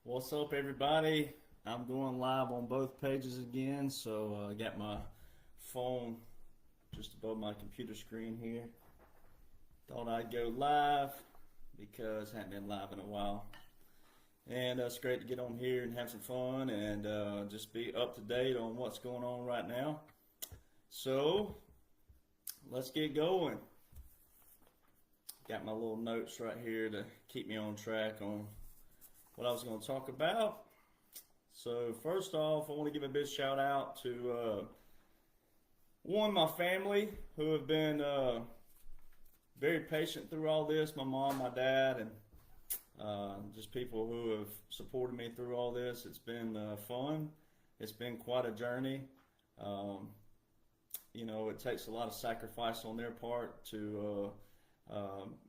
What's up, everybody? I'm going live on both pages again, so I got my phone just above my computer screen here. Thought I'd go live because I haven't been live in a while. And it's great to get on here and have some fun and just be up to date on what's going on right now. So, let's get going. Got my little notes right here to keep me on track on what I was going to talk about. So first off, I want to give a big shout out to my family who have been very patient through all this. My mom, my dad, and just people who have supported me through all this. It's been fun. It's been quite a journey. It takes a lot of sacrifice on their part to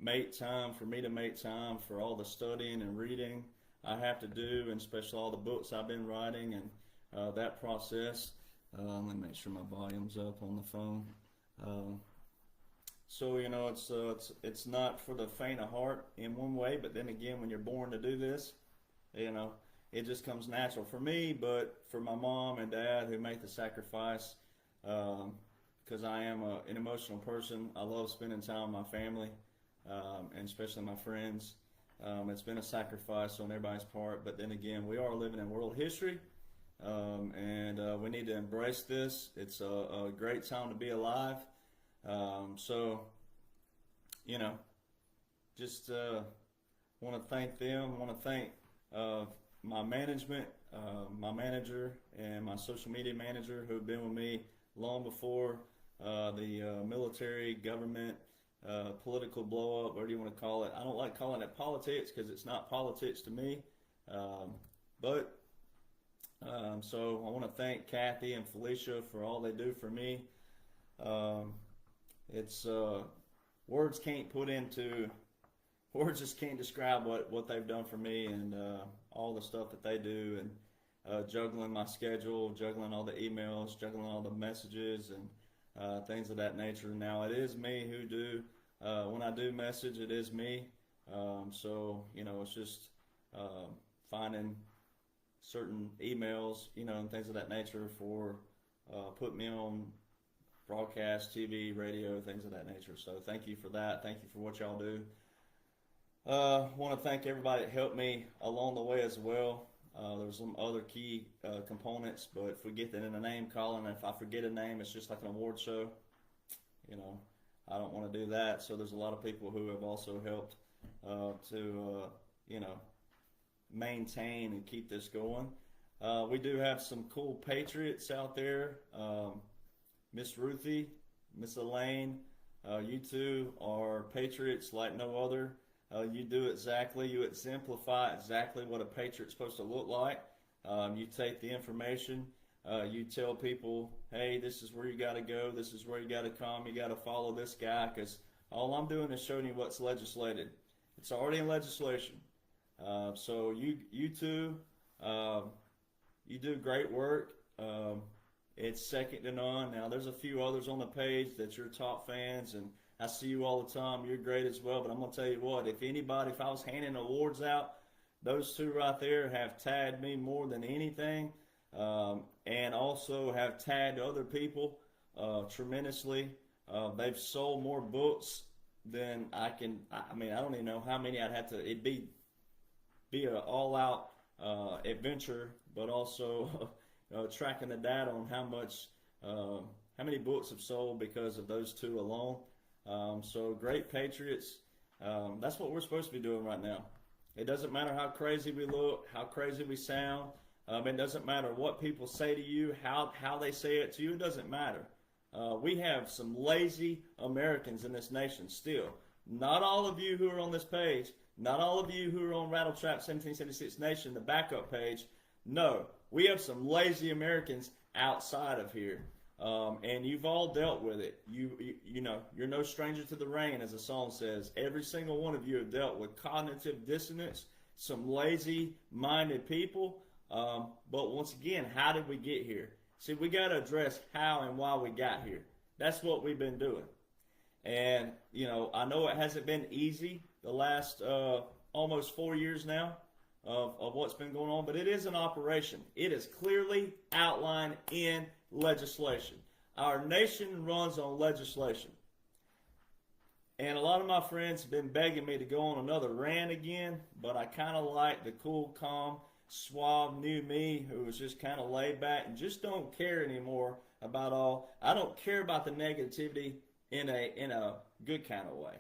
make time for me to make time for all the studying and reading I have to do, and especially all the books I've been writing and that process. Let me make sure my volume's up on the phone. It's not for the faint of heart in one way, but then again, when you're born to do this, it just comes natural for me. But for my mom and dad who make the sacrifice, because I am an emotional person, I love spending time with my family and especially my friends. It's been a sacrifice on everybody's part, but then again, we are living in world history, and we need to embrace this. It's a great time to be alive. Just want to thank them. Want to thank my management, my manager, and my social media manager who have been with me long before the military, government, political blow up, whatever you want to call it. I don't like calling it politics because it's not politics to me. So I want to thank Kathy and Felicia for all they do for me. It's words just can't describe what they've done for me and all the stuff that they do, and juggling my schedule, juggling all the emails, juggling all the messages and things of that nature. Now it is me who do. When I do message, it is me. It's just finding certain emails, and things of that nature for putting me on broadcast, TV, radio, things of that nature. So thank you for that. Thank you for what y'all do. Want to thank everybody that helped me along the way as well. There were some other key components, but if we get that in a name calling, if I forget a name, it's just like an award show. I don't want to do that. So there's a lot of people who have also helped to maintain and keep this going. We do have some cool patriots out there. Miss Ruthie, Miss Elaine, you two are patriots like no other. You exemplify exactly what a patriot's supposed to look like. You take the information, you tell people, hey, this is where you got to go, this is where you got to come, you got to follow this guy, because all I'm doing is showing you what's legislated. It's already in legislation. So you two, you do great work. It's second to none. Now, there's a few others on the page that you're top fans, and I see you all the time. You're great as well, but I'm going to tell you what, if I was handing awards out, those two right there have tagged me more than anything, and also have tagged other people tremendously. They've sold more books than I can. I don't even know how many I'd have to. It'd be an all-out adventure, but also tracking the data on how many books have sold because of those two alone. So great patriots. That's what we're supposed to be doing right now. It doesn't matter how crazy we look, how crazy we sound. It doesn't matter what people say to you, how they say it to you. It doesn't matter. We have some lazy Americans in this nation still. Not all of you who are on this page, not all of you who are on Rattletrap 1776 Nation, the backup page. No, we have some lazy Americans outside of here. And you've all dealt with it. You're no stranger to the rain, as the song says. Every single one of you have dealt with cognitive dissonance, some lazy-minded people. But once again, how did we get here? See, we got to address how and why we got here. That's what we've been doing. And, I know it hasn't been easy the last almost 4 years now. of what's been going on, but it is an operation. It is clearly outlined in legislation. Our nation runs on legislation. And a lot of my friends have been begging me to go on another rant again, but I kind of like the cool, calm, suave new me who was just kind of laid back and just don't care anymore about all. I don't care about the negativity in a good kind of way.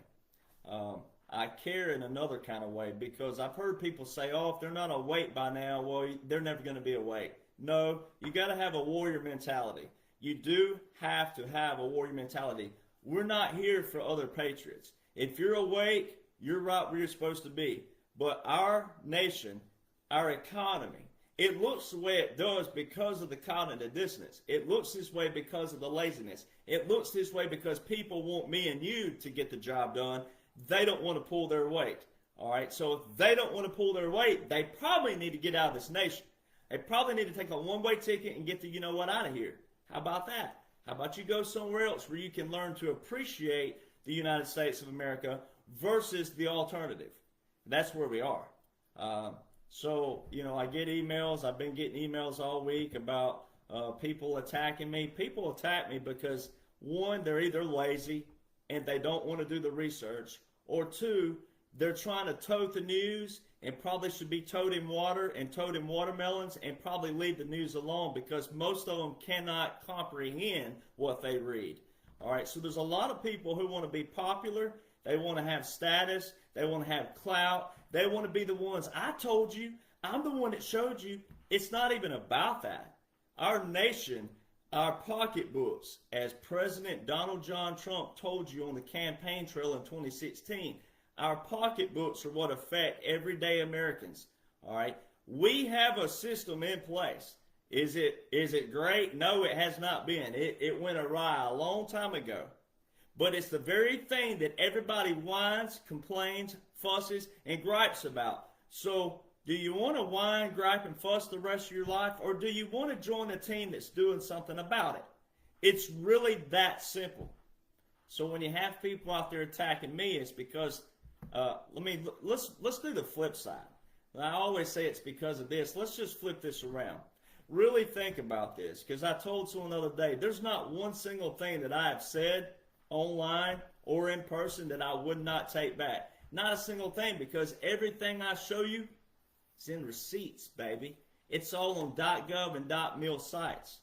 I care in another kind of way because I've heard people say, oh, if they're not awake by now, well, they're never going to be awake. No, you got to have a warrior mentality. You do have to have a warrior mentality. We're not here for other patriots. If you're awake, you're right where you're supposed to be. But our nation, our economy, it looks the way it does because of the cognitive dissonance. It looks this way because of the laziness. It looks this way because people want me and you to get the job done. They don't want to pull their weight. All right, so if they don't want to pull their weight, they probably need to get out of this nation. They probably need to take a one-way ticket and get the you-know-what out of here. How about that? How about you go somewhere else where you can learn to appreciate the United States of America versus the alternative? That's where we are. So, I get emails. I've been getting emails all week about people attacking me. People attack me because, one, they're either lazy and they don't want to do the research, or two, they're trying to tote the news and probably should be towed in water and towed in watermelons and probably leave the news alone because most of them cannot comprehend what they read. All right, so there's a lot of people who want to be popular. They want to have status. They want to have clout. They want to be the ones, I told you, I'm the one that showed you. It's not even about that. Our nation, our pocketbooks, as President Donald John Trump told you on the campaign trail in 2016, our pocketbooks are what affect everyday Americans. All right, we have a system in place. Is it great? No, it has not been. It went awry a long time ago. But it's the very thing that everybody whines, complains, fusses, and gripes about. So do you want to whine, gripe, and fuss the rest of your life, or do you want to join a team that's doing something about it? It's really that simple. So when you have people out there attacking me, it's because let's do the flip side. I always say it's because of this. Let's just flip this around. Really think about this, because I told someone the other day, there's not one single thing that I have said online or in person that I would not take back. Not a single thing, because everything I show you is in receipts, baby. It's all on .gov and .mil sites.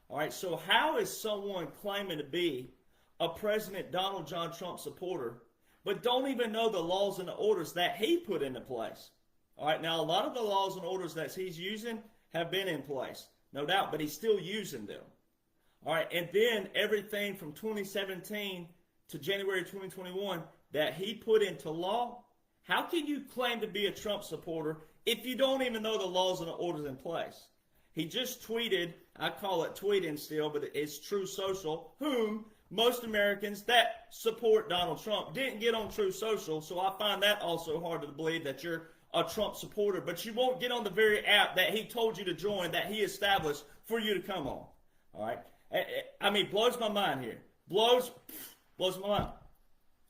All right, so how is someone claiming to be a President Donald John Trump supporter but don't even know the laws and the orders that he put into place? All right, now a lot of the laws and orders that he's using have been in place, no doubt, but he's still using them. All right, and then everything from 2017 to January 2021 that he put into law, how can you claim to be a Trump supporter if you don't even know the laws and the orders in place? He just tweeted, I call it tweeting still, but it's True Social, whom most Americans that support Donald Trump didn't get on True Social, so I find that also hard to believe that you're a Trump supporter, but you won't get on the very app that he told you to join, that he established for you to come on. All right? I mean, blows my mind here. Blows my mind.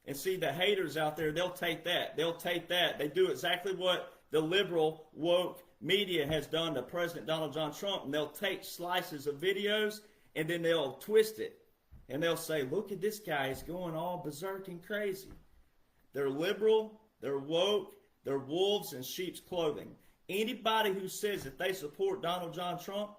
And see, the haters out there, they'll take that. They'll take that. They do exactly what the liberal, woke media has done to President Donald John Trump, and they'll take slices of videos, and then they'll twist it. And they'll say, look at this guy, he's going all berserk and crazy. They're liberal, they're woke, they're wolves in sheep's clothing. Anybody who says that they support Donald John Trump,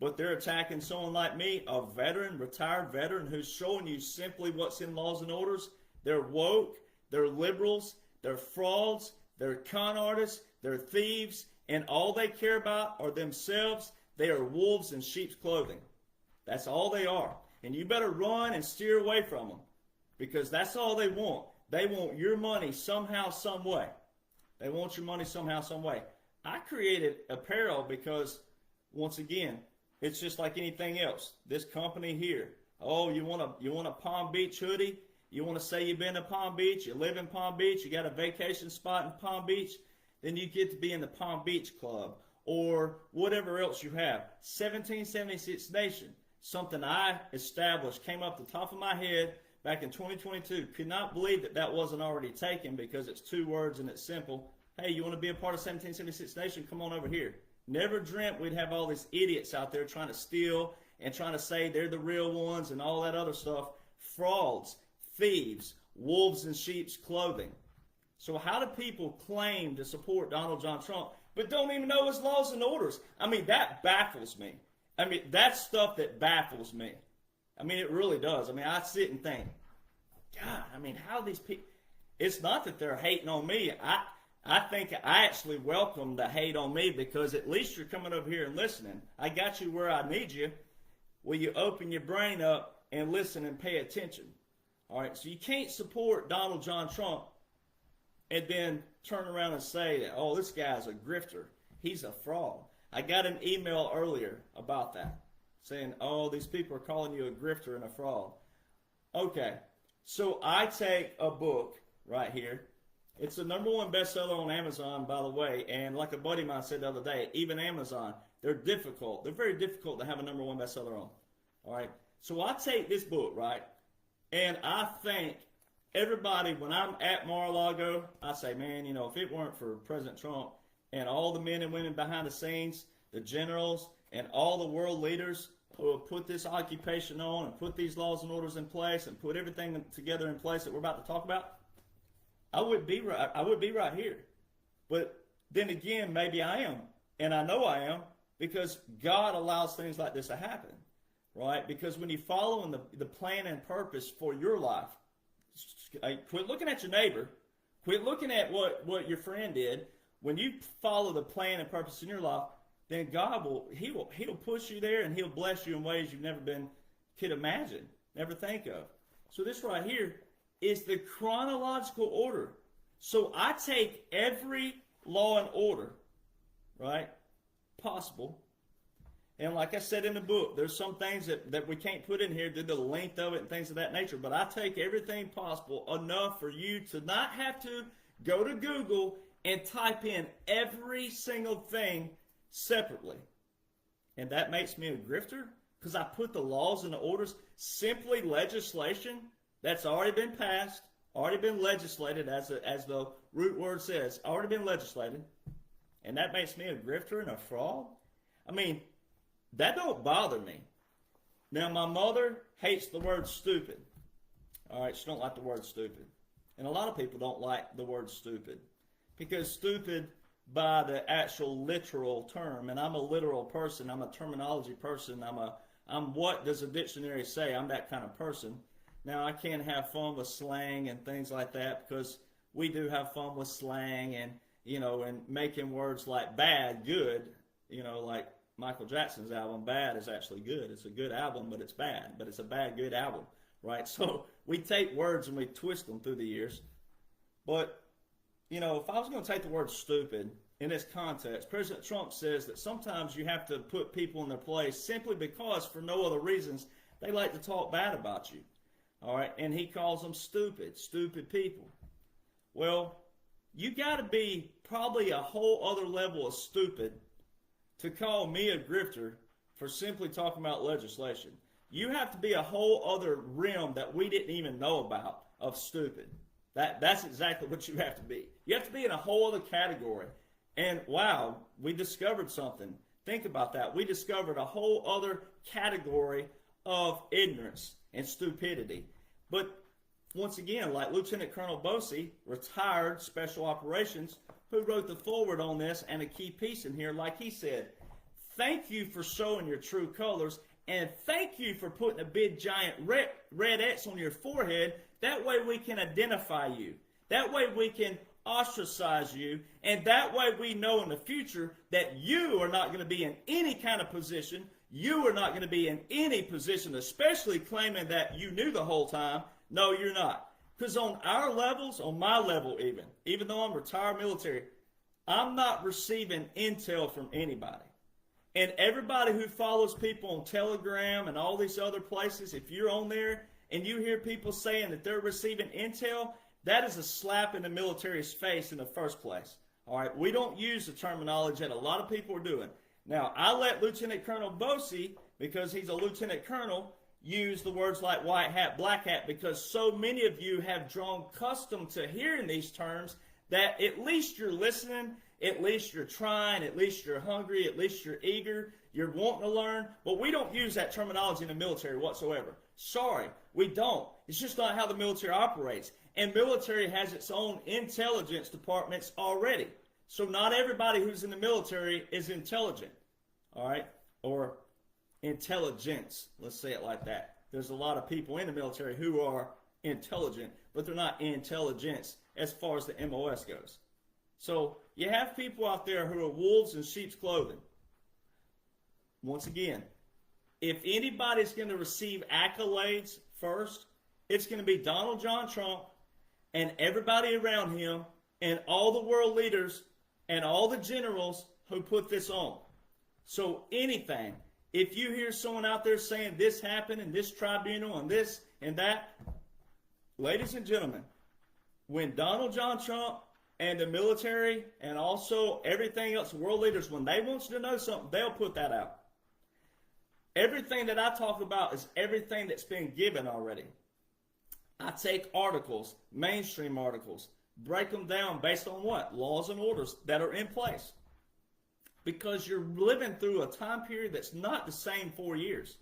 but they're attacking someone like me, a veteran, retired veteran, who's showing you simply what's in laws and orders, they're woke, they're liberals, they're frauds, they're con artists, they're thieves, and all they care about are themselves. They are wolves in sheep's clothing. That's all they are. And you better run and steer away from them, because that's all they want. They want your money somehow, some way. They want your money somehow, some way. I created apparel because, once again, it's just like anything else. This company here, oh, you want a Palm Beach hoodie? You want to say you've been to Palm Beach, you live in Palm Beach, you got a vacation spot in Palm Beach, then you get to be in the Palm Beach Club or whatever else you have. 1776 Nation, something I established, came up the top of my head back in 2022. Could not believe that wasn't already taken, because it's 2 words and it's simple. hey, you want to be a part of 1776 Nation? Come on over here. Never dreamt we'd have all these idiots out there trying to steal and trying to say they're the real ones and all that other stuff. Frauds, thieves, wolves in sheep's clothing. So how do people claim to support Donald John Trump but don't even know his laws and orders? I mean, that baffles me. I mean, that's stuff that baffles me. I mean, it really does. I mean, I sit and think, God, I mean, how these people, it's not that they're hating on me. I think I actually welcome the hate on me because at least you're coming over here and listening. I got you where I need you. Will you open your brain up and listen and pay attention? All right, so you can't support Donald John Trump and then turn around and say that, oh, this guy's a grifter. He's a fraud. I got an email earlier about that saying, oh, these people are calling you a grifter and a fraud. Okay, so I take a book right here. It's the #1 bestseller on Amazon, by the way, and like a buddy of mine said the other day, even Amazon, they're difficult. They're very difficult to have a #1 bestseller on. All right, so I take this book, right, and I think everybody, when I'm at Mar-a-Lago, I say, man, you know, if it weren't for President Trump and all the men and women behind the scenes, the generals and all the world leaders who have put this occupation on and put these laws and orders in place and put everything together in place that we're about to talk about, I would be right here. But then again, maybe I am, and I know I am, because God allows things like this to happen, right? Because when you follow in the plan and purpose for your life, quit looking at your neighbor, quit looking at what your friend did. When you follow the plan and purpose in your life, then God he'll push you there and he'll bless you in ways you've never could imagine, never think of. So this right here is the chronological order. So I take every law and order, right, possible. And like I said in the book, there's some things that we can't put in here due to the length of it and things of that nature. But I take everything possible enough for you to not have to go to Google and type in every single thing separately. And that makes me a grifter because I put the laws and the orders, simply legislation that's already been passed, already been legislated, as the root word says, already been legislated. And that makes me a grifter and a fraud? I mean, that don't bother me. Now, my mother hates the word stupid. All right, she don't like the word stupid. And a lot of people don't like the word stupid. Because stupid, by the actual literal term, and I'm a literal person, I'm a terminology person, I'm what does a dictionary say? I'm that kind of person. Now, I can have fun with slang and things like that because we do have fun with slang and, you know, and making words like bad, good, you know, like Michael Jackson's album, Bad, is actually good. It's a good album, but it's bad. But it's a bad, good album, right? So we take words and we twist them through the years. But, you know, if I was going to take the word stupid in this context, President Trump says that sometimes you have to put people in their place simply because, for no other reasons, they like to talk bad about you. All right? And he calls them stupid people. Well, you got to be probably a whole other level of stupid to call me a grifter for simply talking about legislation. You have to be a whole other realm that we didn't even know about of stupid. That's exactly what you have to be. You have to be in a whole other category. And wow, we discovered something. Think about that. We discovered a whole other category of ignorance and stupidity. But once again, like Lieutenant Colonel Bosey, retired Special Operations, who wrote the foreword on this and a key piece in here, like he said, thank you for showing your true colors, and thank you for putting a big giant red X on your forehead. That way we can identify you. That way we can ostracize you, and that way we know in the future that you are not going to be in any kind of position. You are not going to be in any position, especially claiming that you knew the whole time. No, you're not. Because on our levels, on my level even though I'm retired military, I'm not receiving intel from anybody. And everybody who follows people on Telegram and all these other places, if you're on there and you hear people saying that they're receiving intel, that is a slap in the military's face in the first place. All right, we don't use the terminology that a lot of people are doing. Now, I let Lieutenant Colonel Bosey, because he's a lieutenant colonel, use the words like white hat, black hat, because so many of you have drawn custom to hearing these terms that at least you're listening, at least you're trying, at least you're hungry, at least you're eager, you're wanting to learn. But we don't use that terminology in the military whatsoever. Sorry, we don't. It's just not how the military operates. And military has its own intelligence departments already. So not everybody who's in the military is intelligent, all right? Or intelligence, let's say it like that. There's a lot of people in the military who are intelligent, but they're not intelligence as far as the MOS goes. So you have people out there who are wolves in sheep's clothing. Once again, if anybody's going to receive accolades first, it's going to be Donald John Trump and everybody around him and all the world leaders and all the generals who put this on. So anything, if you hear someone out there saying this happened and this tribunal and this and that, ladies and gentlemen, when Donald John Trump and the military and also everything else, world leaders, when they want you to know something, they'll put that out. Everything that I talk about is everything that's been given already. I take articles, mainstream articles, break them down based on what? Laws and orders that are in place. Because you're living through a time period that's not the same 4 years.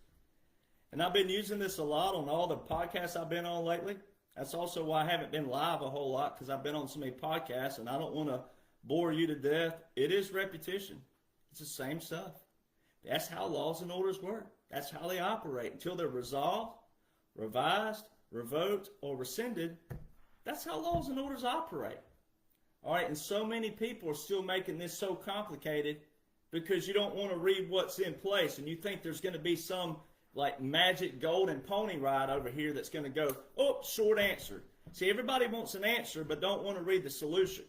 And I've been using this a lot on all the podcasts I've been on lately. That's also why I haven't been live a whole lot, because I've been on so many podcasts and I don't want to bore you to death. It is repetition. It's the same stuff. That's how laws and orders work. That's how they operate. Until they're resolved, revised, revoked, or rescinded, that's how laws and orders operate. All right, and so many people are still making this so complicated because you don't want to read what's in place, and you think there's going to be some like magic golden pony ride over here that's going to go, oh, short answer. See, everybody wants an answer but don't want to read the solution.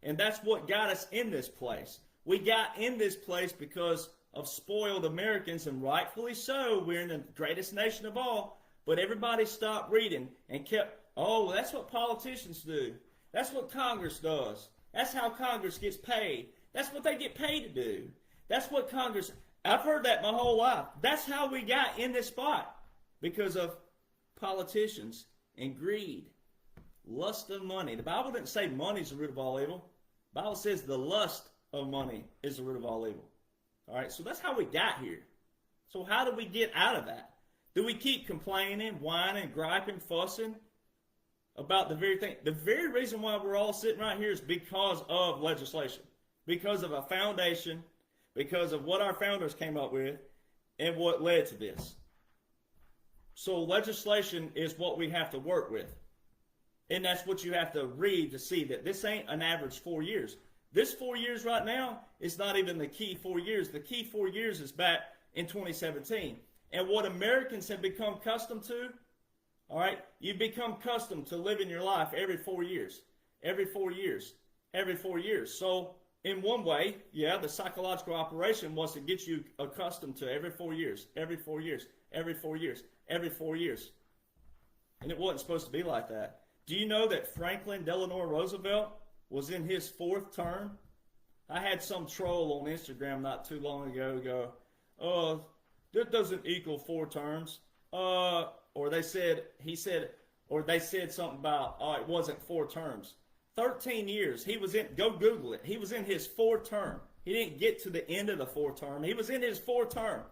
And that's what got us in this place. We got in this place because of spoiled Americans, and rightfully so. We're in the greatest nation of all, but everybody stopped reading and kept, oh, well, that's what politicians do. That's what Congress does. That's how Congress gets paid. That's what they get paid to do. That's what Congress, I've heard that my whole life. That's how we got in this spot, because of politicians and greed, lust of money. The Bible didn't say money is the root of all evil. The Bible says the lust of money is the root of all evil. All right, so that's how we got here. So how do we get out of that? Do we keep complaining, whining, griping, fussing about the very thing? The very reason why we're all sitting right here is because of legislation, because of a foundation, because of what our founders came up with and what led to this. So legislation is what we have to work with. And that's what you have to read to see that this ain't an average 4 years. This 4 years right now is not even the key 4 years. The key 4 years is back in 2017. And what Americans have become accustomed to, all right, you become accustomed to living your life every 4 years, every 4 years, every 4 years. So in one way, yeah, the psychological operation was to get you accustomed to every 4 years, every 4 years, every 4 years, every 4 years. And it wasn't supposed to be like that. Do you know that Franklin Delano Roosevelt was in his 4th term? I had some troll on Instagram not too long ago go, oh, that doesn't equal 4 terms. Or they said, they said something about, oh, it wasn't 4 terms. 13 years. He was in, go Google it. He was in his 4th term. He didn't get to the end of the 4th term. He was in his 4th term.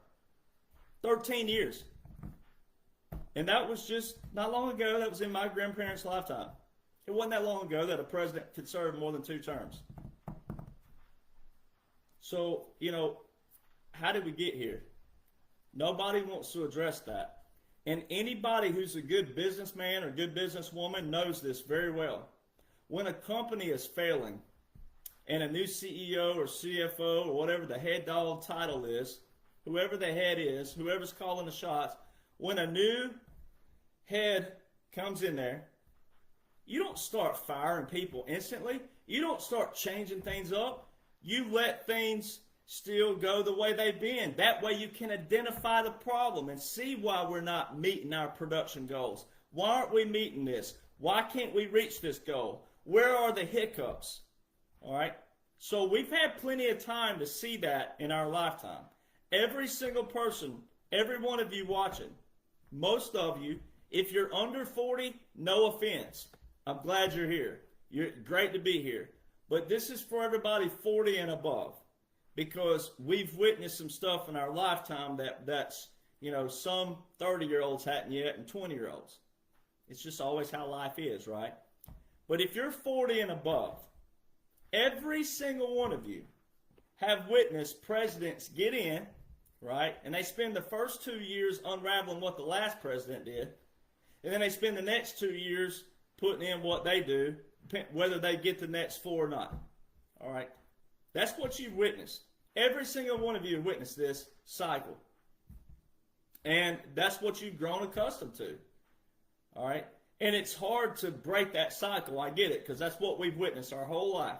13 years. And that was just not long ago. That was in my grandparents' lifetime. It wasn't that long ago that a president could serve more than 2 terms. So, you know, how did we get here? Nobody wants to address that. And anybody who's a good businessman or good businesswoman knows this very well. When a company is failing and a new CEO or CFO or whatever the head dog title is, whoever the head is, whoever's calling the shots, when a new head comes in there, you don't start firing people instantly. You don't start changing things up. You let things still go the way they've been. That way you can identify the problem and see why we're not meeting our production goals. Why aren't we meeting this? Why can't we reach this goal? Where are the hiccups? All right. So we've had plenty of time to see that in our lifetime. Every single person, every one of you watching, most of you, if you're under 40, no offense. I'm glad you're here. You're great to be here. But this is for everybody 40 and above, because we've witnessed some stuff in our lifetime that's, some 30-year-olds hadn't yet and 20-year-olds. It's just always how life is, right? But if you're 40 and above, every single one of you have witnessed presidents get in, right? And they spend the first 2 years unraveling what the last president did. And then they spend the next 2 years putting in what they do, whether they get the next 4 or not. All right? That's what you've witnessed. Every single one of you have witnessed this cycle. And that's what you've grown accustomed to. All right? And it's hard to break that cycle. I get it, because that's what we've witnessed our whole life.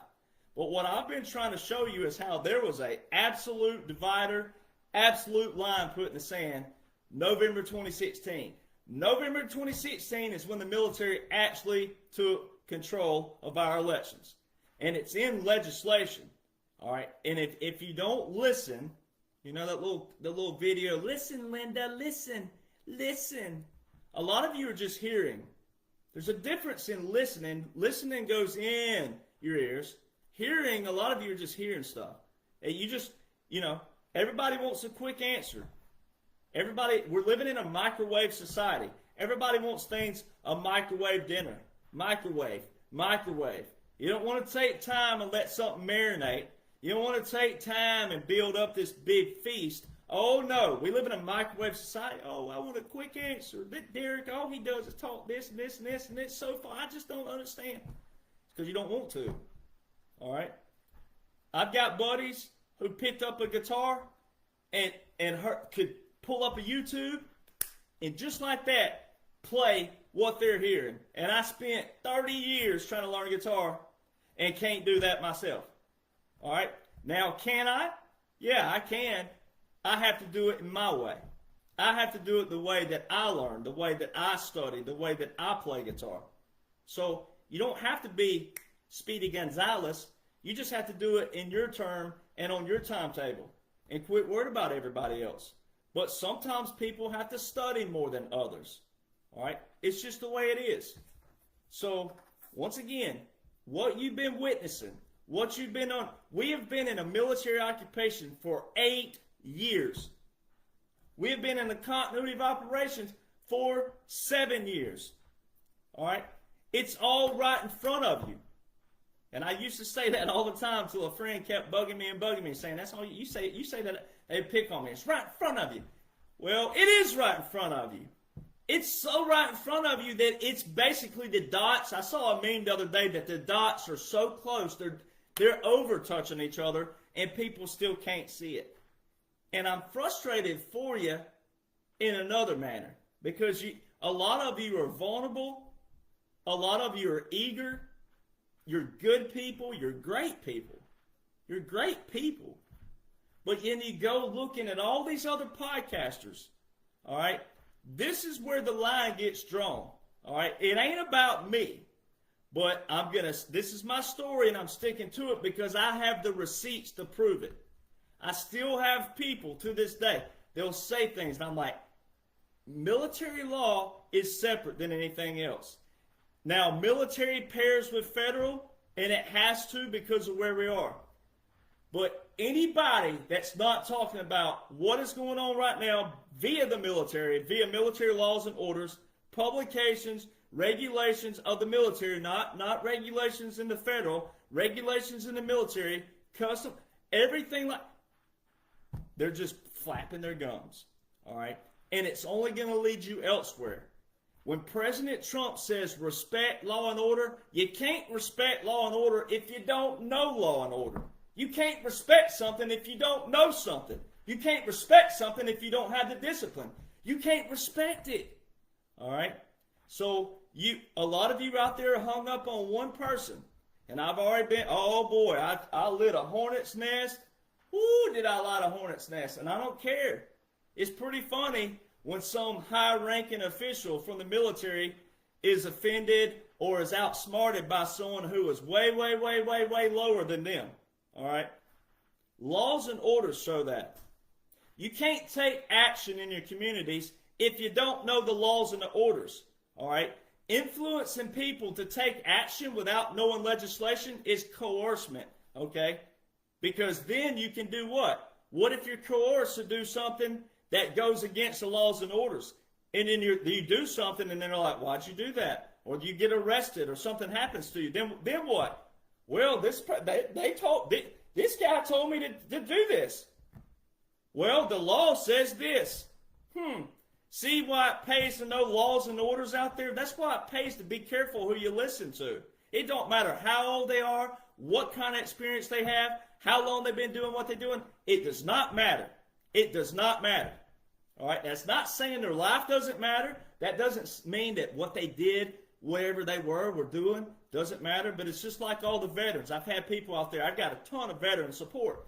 But what I've been trying to show you is how there was an absolute divider, absolute line put in the sand, November 2016. November 2016 is when the military actually took control of our elections. And it's in legislation. All right? And if you don't listen, the little video, listen, Linda, listen. A lot of you are just hearing. There's a difference in listening. Listening goes in your ears. Hearing, a lot of you are just hearing stuff. And you just, everybody wants a quick answer. We're living in a microwave society. Everybody wants things, a microwave dinner. Microwave. You don't want to take time and let something marinate. You don't want to take time and build up this big feast. Oh, no. We live in a microwave society. Oh, I want a quick answer. Derek, all he does is talk this and this and this and this. So far, I just don't understand. It's because you don't want to. All right? I've got buddies who picked up a guitar and could pull up a YouTube and just like that play what they're hearing. And I spent 30 years trying to learn guitar and can't do that myself. All right? Now, can I? Yeah, I can. I have to do it in my way. I have to do it the way that I learn, the way that I study, the way that I play guitar. So you don't have to be Speedy Gonzalez. You just have to do it in your term and on your timetable. And quit worrying about everybody else. But sometimes people have to study more than others. All right? It's just the way it is. So, once again, what you've been witnessing, what you've been on, we have been in a military occupation for 8 years. We have been in the continuity of operations for 7 years. All right? It's all right in front of you. And I used to say that all the time till a friend kept bugging me, saying, that's all you say. You say that they pick on me. It's right in front of you. Well, it is right in front of you. It's so right in front of you that it's basically the dots. I saw a meme the other day that the dots are so close, they're over touching each other, and people still can't see it. And I'm frustrated for you in another manner, because a lot of you are vulnerable. A lot of you are eager. You're good people. You're great people. You're great people. But then you go looking at all these other podcasters. All right? This is where the line gets drawn. All right? It ain't about me. But this is my story, and I'm sticking to it because I have the receipts to prove it. I still have people to this day. They'll say things, and I'm like, military law is separate than anything else. Now, military pairs with federal, and it has to because of where we are. But anybody that's not talking about what is going on right now via the military, via military laws and orders, publications, regulations of the military, not regulations in the federal, regulations in the military, custom, everything like, they're just flapping their gums. All right? And it's only going to lead you elsewhere. When President Trump says respect law and order, you can't respect law and order if you don't know law and order. You can't respect something if you don't know something. You can't respect something if you don't have the discipline. You can't respect it. All right? So a lot of you out there are hung up on one person. And I've already been, oh boy, I lit a hornet's nest. Ooh, did I light a hornet's nest? And I don't care. It's pretty funny when some high-ranking official from the military is offended or is outsmarted by someone who is way, way, way, way, way lower than them. All right? Laws and orders show that. You can't take action in your communities if you don't know the laws and the orders. All right? influencing people to take action without knowing legislation is coercement, okay? Because then you can do what? What if you're coerced to do something that goes against the laws and orders? And then you do something, and then they're like, why'd you do that? Or you get arrested, or something happens to you. Then this guy told me to do this. Well, the law says this. See why it pays to know laws and orders out there? That's why it pays to be careful who you listen to. It don't matter how old they are, what kind of experience they have, how long they've been doing what they're doing. It does not matter. It does not matter. All right? That's not saying their life doesn't matter. That doesn't mean that what they did, wherever they were doing, doesn't matter. But it's just like all the veterans. I've had people out there. I've got a ton of veteran support.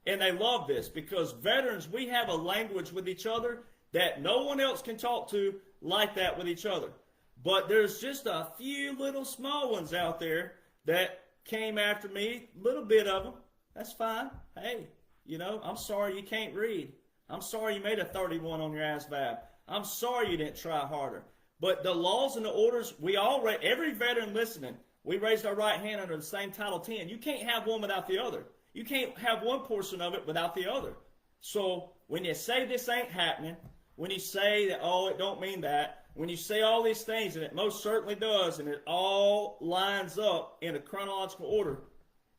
And they love this because veterans, we have a language with each other that no one else can talk to like that with each other. But there's just a few little small ones out there that came after me, a little bit of them. That's fine. Hey, I'm sorry you can't read. I'm sorry you made a 31 on your ASVAB. I'm sorry you didn't try harder. But the laws and the orders, every veteran listening, we raised our right hand under the same Title 10. You can't have one without the other. You can't have one portion of it without the other. So when you say this ain't happening, when you say that, oh, it don't mean that, when you say all these things, and it most certainly does, and it all lines up in a chronological order,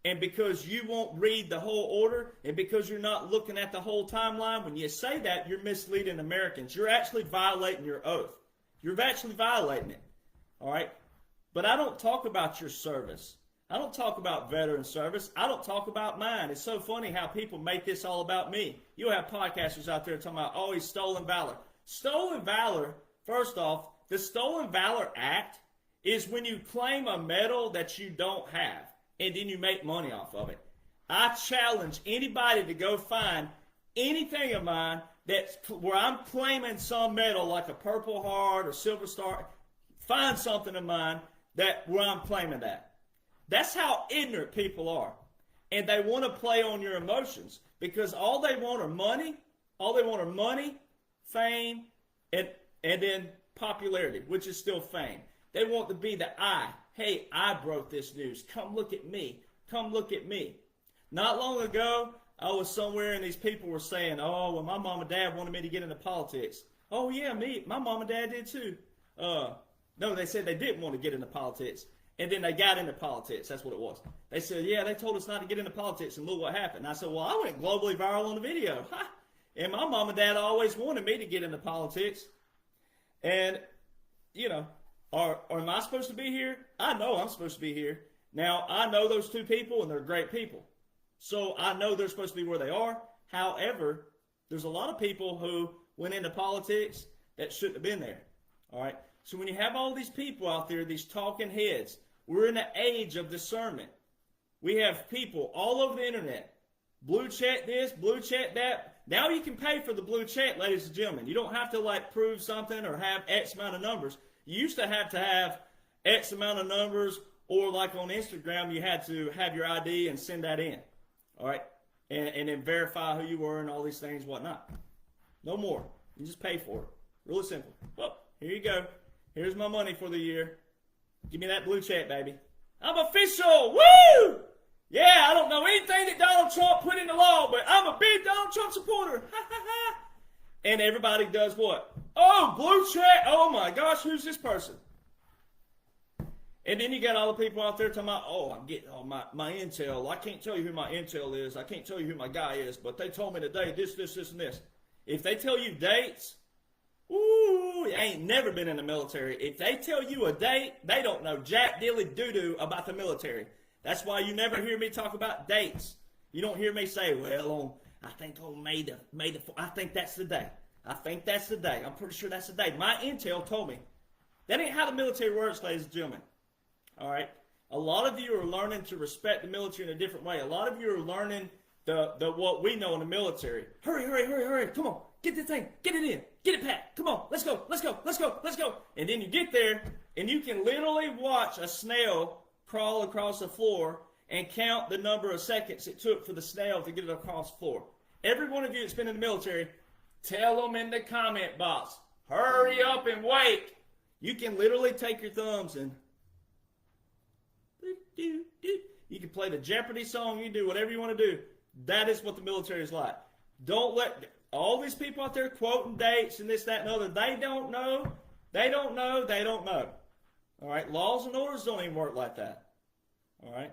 and because you won't read the whole order, and because you're not looking at the whole timeline, when you say that, you're misleading Americans. You're actually violating your oath. You're actually violating it. All right? But I don't talk about your service. I don't talk about veteran service. I don't talk about mine. It's so funny how people make this all about me. You'll have podcasters out there talking about, oh, he's stolen valor. Stolen valor, first off, the Stolen Valor Act is when you claim a medal that you don't have, and then you make money off of it. I challenge anybody to go find anything of mine that's where I'm claiming some medal like a Purple Heart or Silver Star. Find something of mine where I'm claiming that. That's how ignorant people are. And they want to play on your emotions because all they want are money. All they want are money, fame, and then popularity, which is still fame. They want to be the I. Hey, I broke this news. Come look at me. Come look at me. Not long ago, I was somewhere and these people were saying, oh, well, my mom and dad wanted me to get into politics. Oh, yeah, my mom and dad did too. No, they said they didn't want to get into politics. And then they got into politics. That's what it was. They said, yeah, they told us not to get into politics, and look what happened. And I said, well, I went globally viral on the video. Ha! And my mom and dad always wanted me to get into politics. And, am I supposed to be here? I know I'm supposed to be here. Now, I know those two people, and they're great people. So I know they're supposed to be where they are. However, there's a lot of people who went into politics that shouldn't have been there. All right? So when you have all these people out there, these talking heads, we're in an age of discernment. We have people all over the internet. Blue check this, blue check that. Now you can pay for the blue check, ladies and gentlemen. You don't have to prove something or have X amount of numbers. You used to have X amount of numbers, or like on Instagram, you had to have your ID and send that in. All right? And then verify who you were and all these things, whatnot. No more. You just pay for it. Really simple. Well, here you go. Here's my money for the year. Give me that blue check, baby. I'm official. Woo! Yeah, I don't know anything that Donald Trump put into law, but I'm a big Donald Trump supporter. Ha, ha, ha. And everybody does what? Oh, blue check. Oh, my gosh, who's this person? And then you got all the people out there talking about, oh, I'm getting my intel. I can't tell you who my intel is. I can't tell you who my guy is, but they told me today this, and this. If they tell you dates, ooh, you ain't never been in the military. If they tell you a date, they don't know jack dilly doo-doo about the military. That's why you never hear me talk about dates. You don't hear me say, well, I think on May the I think that's the day. I think that's the day. I'm pretty sure that's the day. My intel told me. That ain't how the military works, ladies and gentlemen. All right? A lot of you are learning to respect the military in a different way. A lot of you are learning the what we know in the military. Hurry. Come on. Get this thing. Get it in. Get it packed. Come on. Let's go. And then you get there, and you can literally watch a snail crawl across the floor and count the number of seconds it took for the snail to get it across the floor. Every one of you that's been in the military, tell them in the comment box, hurry up and wait. You can literally take your thumbs and you can play the Jeopardy song. You can do whatever you want to do. That is what the military is like. Don't let all these people out there quoting dates and this, that, and other. They don't know. They don't know. They don't know. All right? Laws and orders don't even work like that. All right?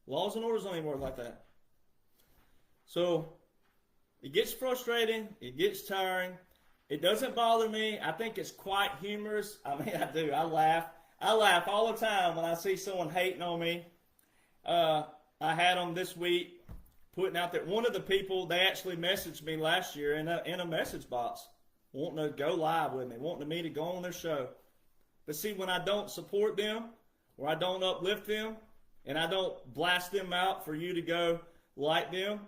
Laws and orders don't even work like that. So, it gets frustrating. It gets tiring. It doesn't bother me. I think it's quite humorous. I mean, I do. I laugh. I laugh all the time when I see someone hating on me. I had them this week putting out that one of the people, they actually messaged me last year in a message box, wanting to go live with me, wanting me to go on their show. But see, when I don't support them, or I don't uplift them, and I don't blast them out for you to go like them,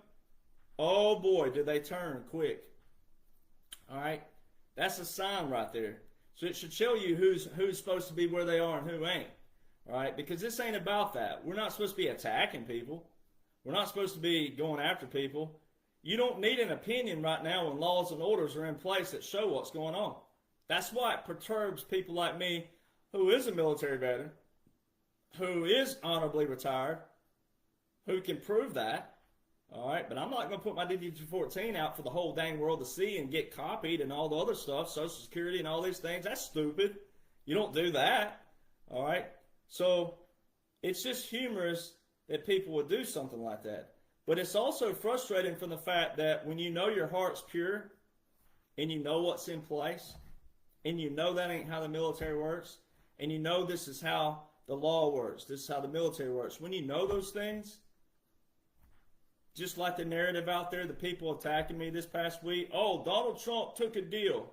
oh boy, do they turn quick. All right? That's a sign right there. So it should show you who's supposed to be where they are and who ain't. All right? Because this ain't about that. We're not supposed to be attacking people. We're not supposed to be going after people. You don't need an opinion right now when laws and orders are in place that show what's going on. That's why it perturbs people like me, who is a military veteran, who is honorably retired, who can prove that. All right, but I'm not going to put my DD-214 out for the whole dang world to see and get copied and all the other stuff, Social Security and all these things. That's stupid. You don't do that. All right, so it's just humorous that people would do something like that. But it's also frustrating from the fact that when you know your heart's pure and you know what's in place and you know that ain't how the military works and you know this is how the law works, this is how the military works. When you know those things, just like the narrative out there, the people attacking me this past week, oh, Donald Trump took a deal.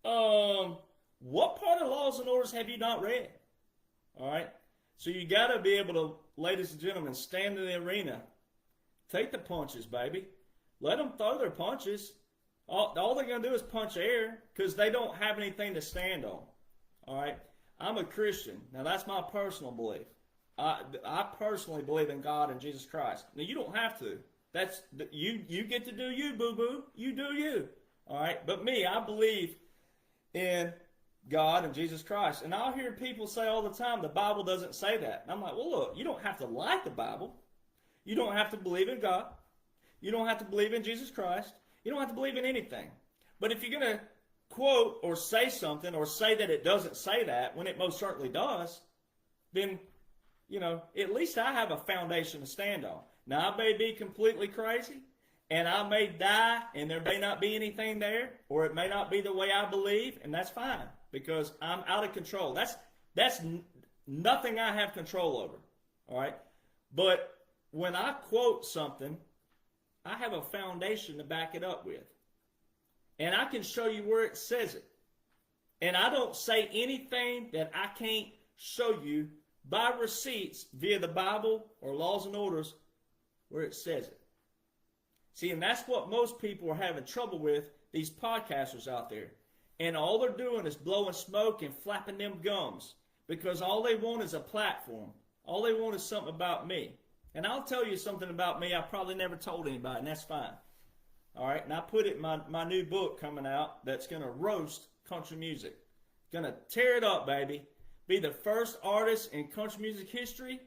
What part of laws and orders have you not read? All right? So you got to be able to, ladies and gentlemen, stand in the arena. Take the punches, baby. Let them throw their punches. All they're going to do is punch air because they don't have anything to stand on. All right? I'm a Christian. Now, that's my personal belief. I personally believe in God and Jesus Christ. Now, you don't have to. That's you get to do you, boo-boo. You do you. All right? But me, I believe in God and Jesus Christ. And I'll hear people say all the time, the Bible doesn't say that. And I'm like, well, look, you don't have to like the Bible. You don't have to believe in God. You don't have to believe in Jesus Christ. You don't have to believe in anything. But if you're going to quote or say something or say that it doesn't say that when it most certainly does, then, you know, at least I have a foundation to stand on. Now, I may be completely crazy, and I may die, and there may not be anything there, or it may not be the way I believe, and that's fine, because I'm out of control. That's nothing I have control over, all right? But when I quote something, I have a foundation to back it up with. And I can show you where it says it. And I don't say anything that I can't show you by receipts via the Bible or laws and orders where it says it. See, and that's what most people are having trouble with, these podcasters out there. And all they're doing is blowing smoke and flapping them gums because all they want is a platform. All they want is something about me. And I'll tell you something about me I probably never told anybody, and that's fine. All right, and I put it in my new book coming out that's going to roast country music. Going to tear it up, baby. Be the first artist in country music history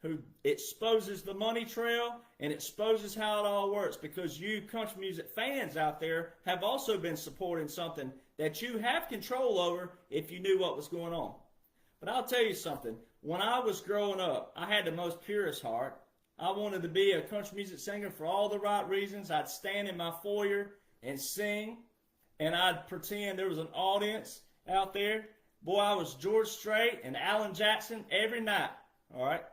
who exposes the money trail and exposes how it all works, because you country music fans out there have also been supporting something that you have control over if you knew what was going on. But I'll tell you something. When I was growing up, I had the most purest heart. I wanted to be a country music singer for all the right reasons. I'd stand in my foyer and sing, and I'd pretend there was an audience out there. Boy, I was George Strait and Alan Jackson every night, all right?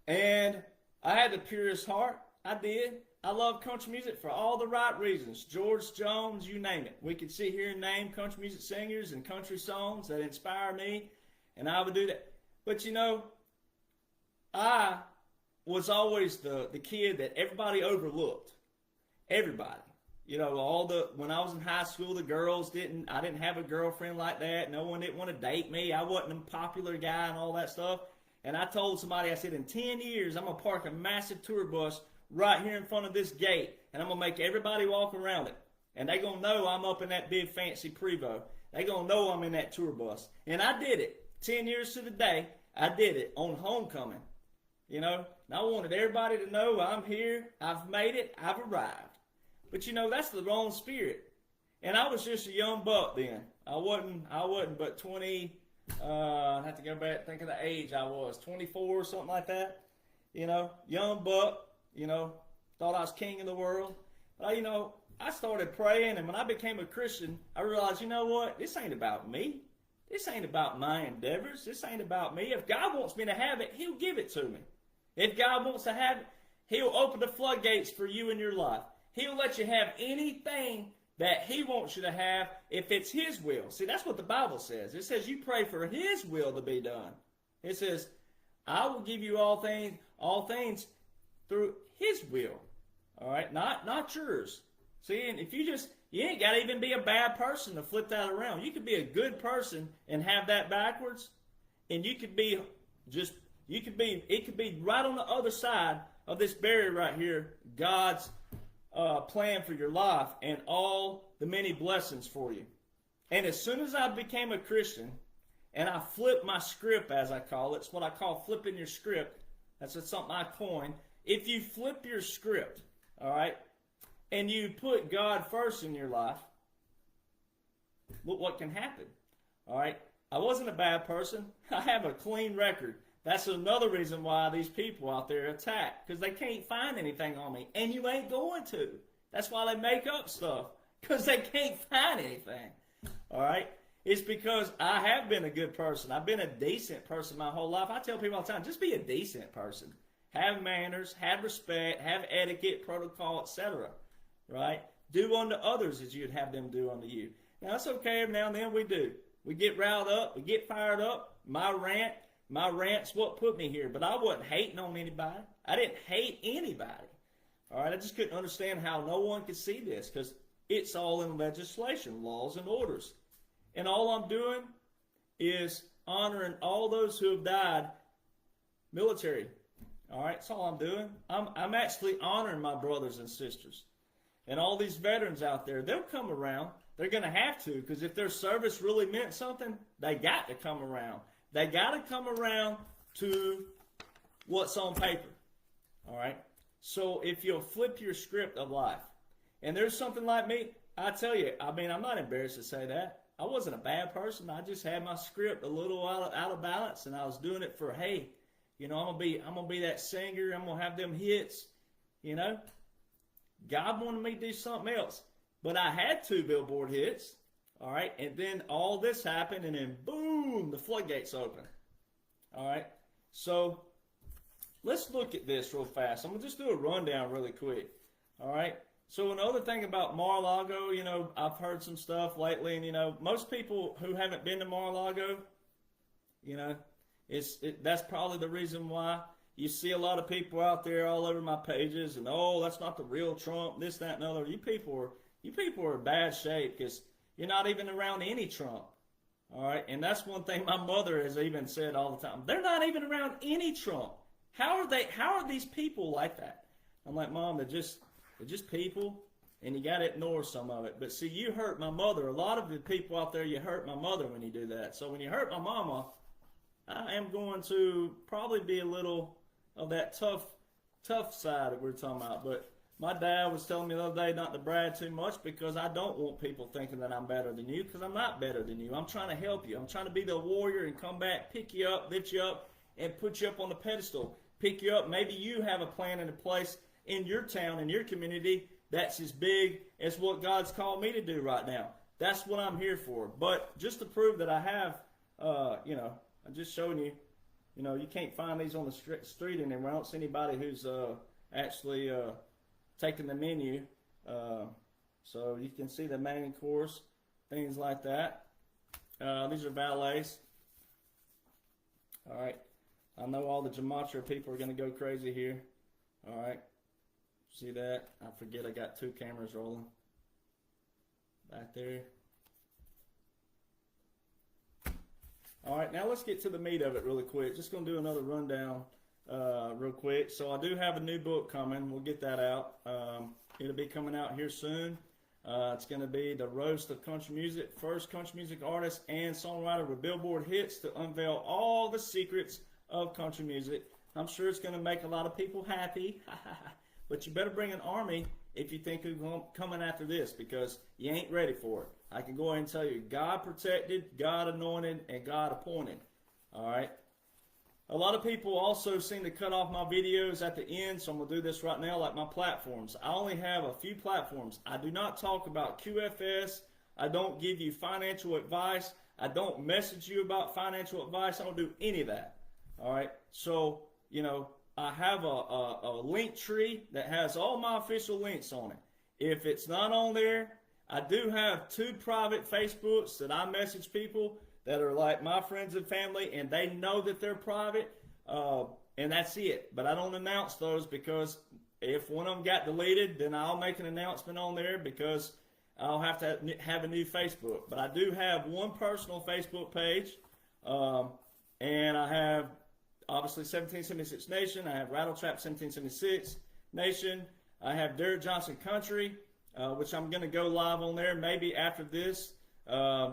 And I had the purest heart. I did. I love country music for all the right reasons. George Jones, you name it. We could sit here and name country music singers and country songs that inspire me, and I would do that. But, you know, I was always the kid that everybody overlooked. Everybody. You know, when I was in high school, the girls I didn't have a girlfriend like that. No one didn't want to date me. I wasn't a popular guy and all that stuff. And I told somebody, I said, in 10 years, I'm going to park a massive tour bus right here in front of this gate, and I'm going to make everybody walk around it. And they're going to know I'm up in that big fancy Prevost. They're going to know I'm in that tour bus. And I did it. 10 years to the day, I did it on homecoming. You know, and I wanted everybody to know I'm here, I've made it, I've arrived. But you know, that's the wrong spirit. And I was just a young buck then. I wasn't but 20, I have to go back, think of the age I was, 24 or something like that. You know, young buck, you know, thought I was king of the world. But, you know, I started praying, and when I became a Christian, I realized, you know what, this ain't about me. This ain't about my endeavors. This ain't about me. If God wants me to have it, He'll give it to me. If God wants to have it, He'll open the floodgates for you in your life. He'll let you have anything that He wants you to have if it's His will. See, that's what the Bible says. It says you pray for His will to be done. It says, I will give you all things through His will. All right, not yours. See, and if you ain't got to even be a bad person to flip that around. You could be a good person and have that backwards, and it could be right on the other side of this barrier right here, God's plan for your life and all the many blessings for you. And as soon as I became a Christian, and I flipped my script, as I call it, it's what I call flipping your script. That's something I coined. If you flip your script, all right, and you put God first in your life, look what can happen. All right, I wasn't a bad person. I have a clean record. That's another reason why these people out there attack, because they can't find anything on me, and you ain't going to. That's why they make up stuff, because they can't find anything. All right, it's because I have been a good person. I've been a decent person my whole life. I tell people all the time, just be a decent person. Have manners, have respect, have etiquette, protocol, etc. Right? Do unto others as you'd have them do unto you. Now, that's okay. Every now and then we do. We get riled up. We get fired up. My rant's what put me here. But I wasn't hating on anybody. I didn't hate anybody. All right? I just couldn't understand how no one could see this, because it's all in legislation, laws, and orders. And all I'm doing is honoring all those who have died military. All right? That's all I'm doing. I'm actually honoring my brothers and sisters. And all these veterans out there, they'll come around. They're going to have to, because if their service really meant something, they got to come around. They got to come around to what's on paper. All right? So if you'll flip your script of life, and there's something like me, I tell you, I mean, I'm not embarrassed to say that. I wasn't a bad person. I just had my script a little out of balance, and I was doing it for, hey, you know, I'm gonna be that singer. I'm gonna have them hits, you know. God wanted me to do something else. But I had 2 Billboard hits, all right? And then all this happened, and then boom, the floodgates open. All right? So let's look at this real fast. I'm going to just do a rundown really quick. All right? So another thing about Mar-a-Lago, you know, I've heard some stuff lately, and, you know, most people who haven't been to Mar-a-Lago, you know, that's probably the reason why you see a lot of people out there all over my pages, and, oh, that's not the real Trump, this, that, and other. You people are in bad shape, because you're not even around any Trump. All right? And that's one thing my mother has even said all the time. They're not even around any Trump. How are these people like that? I'm like, Mom, they're just people, and you got to ignore some of it. But see, you hurt my mother. A lot of the people out there, you hurt my mother when you do that. So when you hurt my mama, I am going to probably be a little of that tough side that we're talking about. But my dad was telling me the other day not to brag too much, because I don't want people thinking that I'm better than you, because I'm not better than you. I'm trying to help you. I'm trying to be the warrior and come back, pick you up, lift you up, and put you up on the pedestal. Pick you up. Maybe you have a plan in place in your town, in your community, that's as big as what God's called me to do right now. That's what I'm here for. But just to prove that I have, you know, I'm just showing you, you know, you can't find these on the street anymore. I don't see anybody who's actually taking the menu. So you can see the main course, things like that. These are valets. All right. I know all the gematria people are going to go crazy here. All right. See that? I forget I got 2 cameras rolling. Back there. All right, now let's get to the meat of it really quick. Just going to do another rundown real quick. So I do have a new book coming. We'll get that out. It'll be coming out here soon. It's going to be the roast of country music, first country music artist and songwriter with Billboard hits to unveil all the secrets of country music. I'm sure it's going to make a lot of people happy, but you better bring an army if you think you're coming after this, because you ain't ready for it. I can go ahead and tell you, God protected, God anointed, and God appointed. All right. A lot of people also seem to cut off my videos at the end, so I'm going to do this right now, like my platforms. I only have a few platforms. I do not talk about QFS. I don't give you financial advice. I don't message you about financial advice. I don't do any of that. All right? So, you know, I have a link tree that has all my official links on it. If it's not on there, I do have 2 private Facebooks that I message people that are like my friends and family, and they know that they're private, and that's it. But I don't announce those, because if one of them got deleted, then I'll make an announcement on there, because I'll have to have a new Facebook. But I do have one personal Facebook page, and I have obviously 1776 Nation. I have Rattletrap 1776 Nation. I have Derek Jonhson Country, which I'm going to go live on there maybe after this.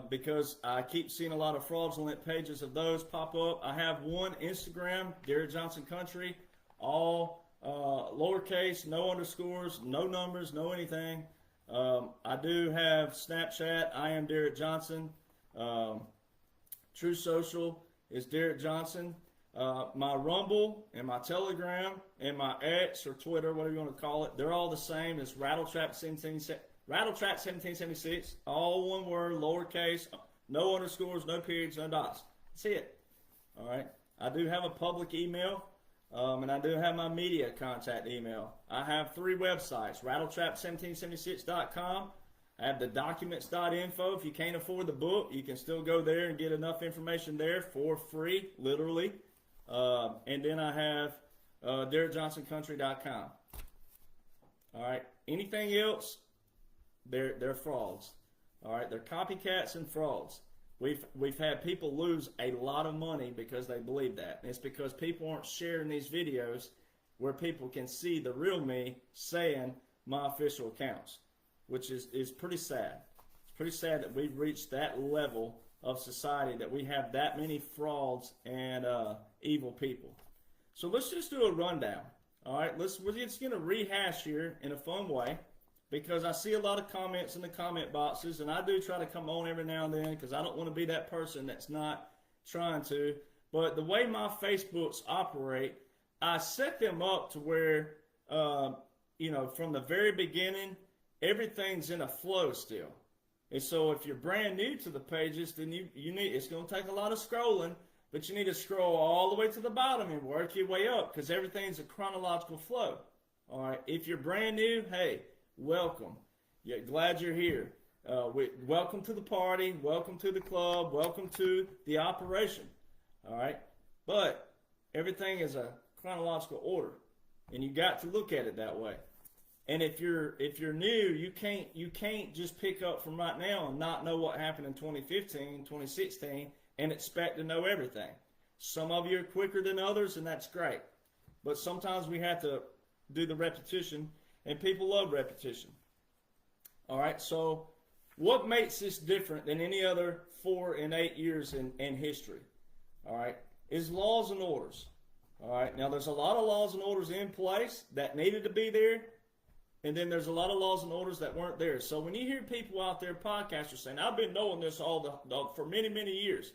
Because I keep seeing a lot of fraudulent pages of those pop up. I have one Instagram, Derek Jonhson Country, all lowercase, no underscores, no numbers, no anything. I do have Snapchat, I am Derek Jonhson. True Social is Derek Jonhson. My Rumble and my Telegram and my X or Twitter, whatever you want to call it, they're all the same as Rattletrap 1776, all one word, lowercase, no underscores, no periods, no dots. That's it. All right. I do have a public email, and I do have my media contact email. I have 3 websites, rattletrap1776.com. I have the documents.info. If you can't afford the book, you can still go there and get enough information there for free, literally. And then I have DerekJohnsonCountry.com. All right. Anything else? They're frauds. All right, they're copycats and frauds. We've had people lose a lot of money because they believe that. And it's because people aren't sharing these videos where people can see the real me saying my official accounts, which is pretty sad. It's pretty sad that we've reached that level of society, that we have that many frauds and evil people. So let's just do a rundown. All right, we're just going to rehash here in a fun way, because I see a lot of comments in the comment boxes, and I do try to come on every now and then, because I don't want to be that person that's not trying to. But the way my Facebooks operate, I set them up to where, you know, from the very beginning, everything's in a flow still. And so if you're brand new to the pages, then you need, it's going to take a lot of scrolling, but you need to scroll all the way to the bottom and work your way up, because everything's a chronological flow. All right. If you're brand new, hey, welcome. Yeah, glad you're here. Welcome to the party. Welcome to the club. Welcome to the operation. All right. But everything is a chronological order, and you got to look at it that way. And if you're new, you can't just pick up from right now and not know what happened in 2015, 2016, and expect to know everything. Some of you are quicker than others, and that's great. But sometimes we have to do the repetition, and people love repetition. All right, so what makes this different than any other 4 and 8 years in history? All right, is laws and orders. All right, now there's a lot of laws and orders in place that needed to be there, and then there's a lot of laws and orders that weren't there. So when you hear people out there, podcasters, saying, I've been knowing this for many, many years,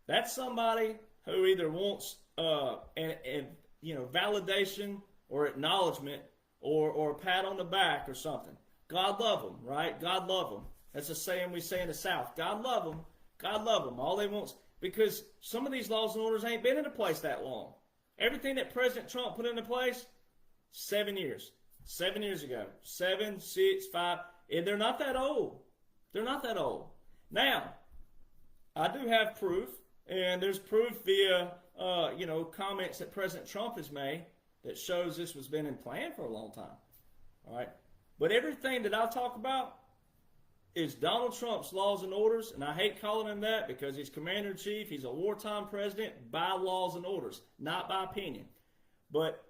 that's somebody who either wants validation or acknowledgement or a pat on the back or something. God love them, right? God love them. That's a saying we say in the South. God love them. God love them. All they want, because some of these laws and orders ain't been into place that long. Everything that President Trump put into place, 7 years. 7 years ago. 7, 6, 5. And they're not that old. They're not that old. Now, I do have proof, and there's proof via, comments that President Trump has made that shows this was been in plan for a long time. All right. But everything that I talk about is Donald Trump's laws and orders, and I hate calling him that because he's commander-in-chief. He's a wartime president by laws and orders, not by opinion. But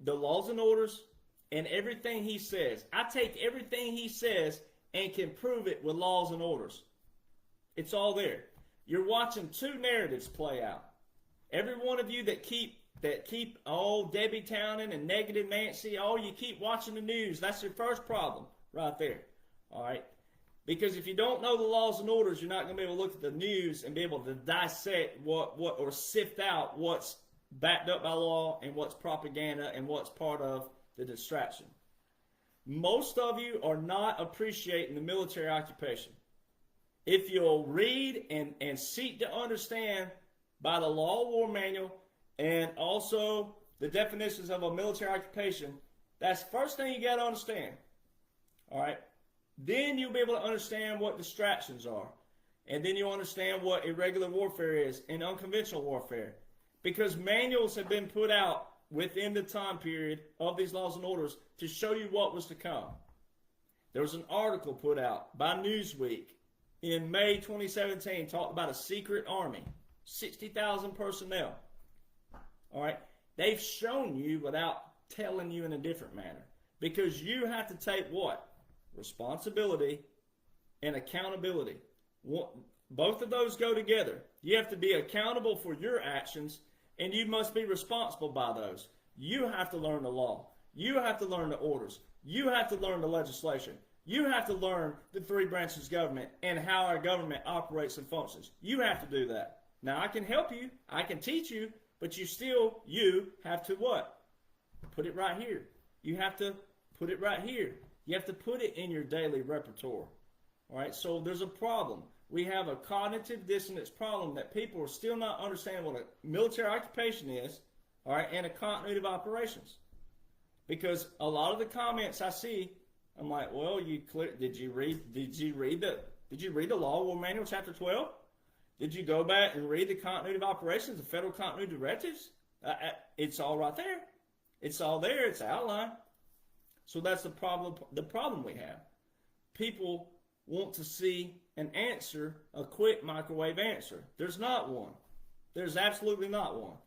the laws and orders and everything he says. I take everything he says and can prove it with laws and orders. It's all there. You're watching two narratives play out. Every one of you that keep Debbie Townend and negative Nancy, you keep watching the news. That's your first problem right there. All right? Because if you don't know the laws and orders, you're not going to be able to look at the news and be able to dissect or sift out what's backed up by law and what's propaganda and what's part of the distraction. Most of you are not appreciating the military occupation. If you'll read and seek to understand by the Law of War Manual and also the definitions of a military occupation, that's the first thing you got to understand. All right? Then you'll be able to understand what distractions are. And then you'll understand what irregular warfare is and unconventional warfare. Because manuals have been put out within the time period of these laws and orders to show you what was to come. There was an article put out by Newsweek in May 2017 talking about a secret army, 60,000 personnel. All right? They've shown you without telling you in a different manner. Because you have to take what? Responsibility and accountability. Both of those go together. You have to be accountable for your actions, and you must be responsible by those. You have to learn the law. You have to learn the orders. You have to learn the legislation. You have to learn the three branches of government and how our government operates and functions. You have to do that. Now, I can help you. I can teach you, but you have to what? Put it right here. You have to put it right here. You have to put it in your daily repertoire. All right, so there's a problem. We have a cognitive dissonance problem that people are still not understanding what a military occupation is, all right, and a continuity of operations. Because a lot of the comments I see, I'm like, well, did you read the Law of War Manual, Chapter 12? Did you go back and read the continuity of operations, the federal continuity directives? It's all right there. It's all there. It's outlined. So that's the problem. The problem we have. People want to see an answer, a quick microwave answer. There's not one. There's absolutely not one.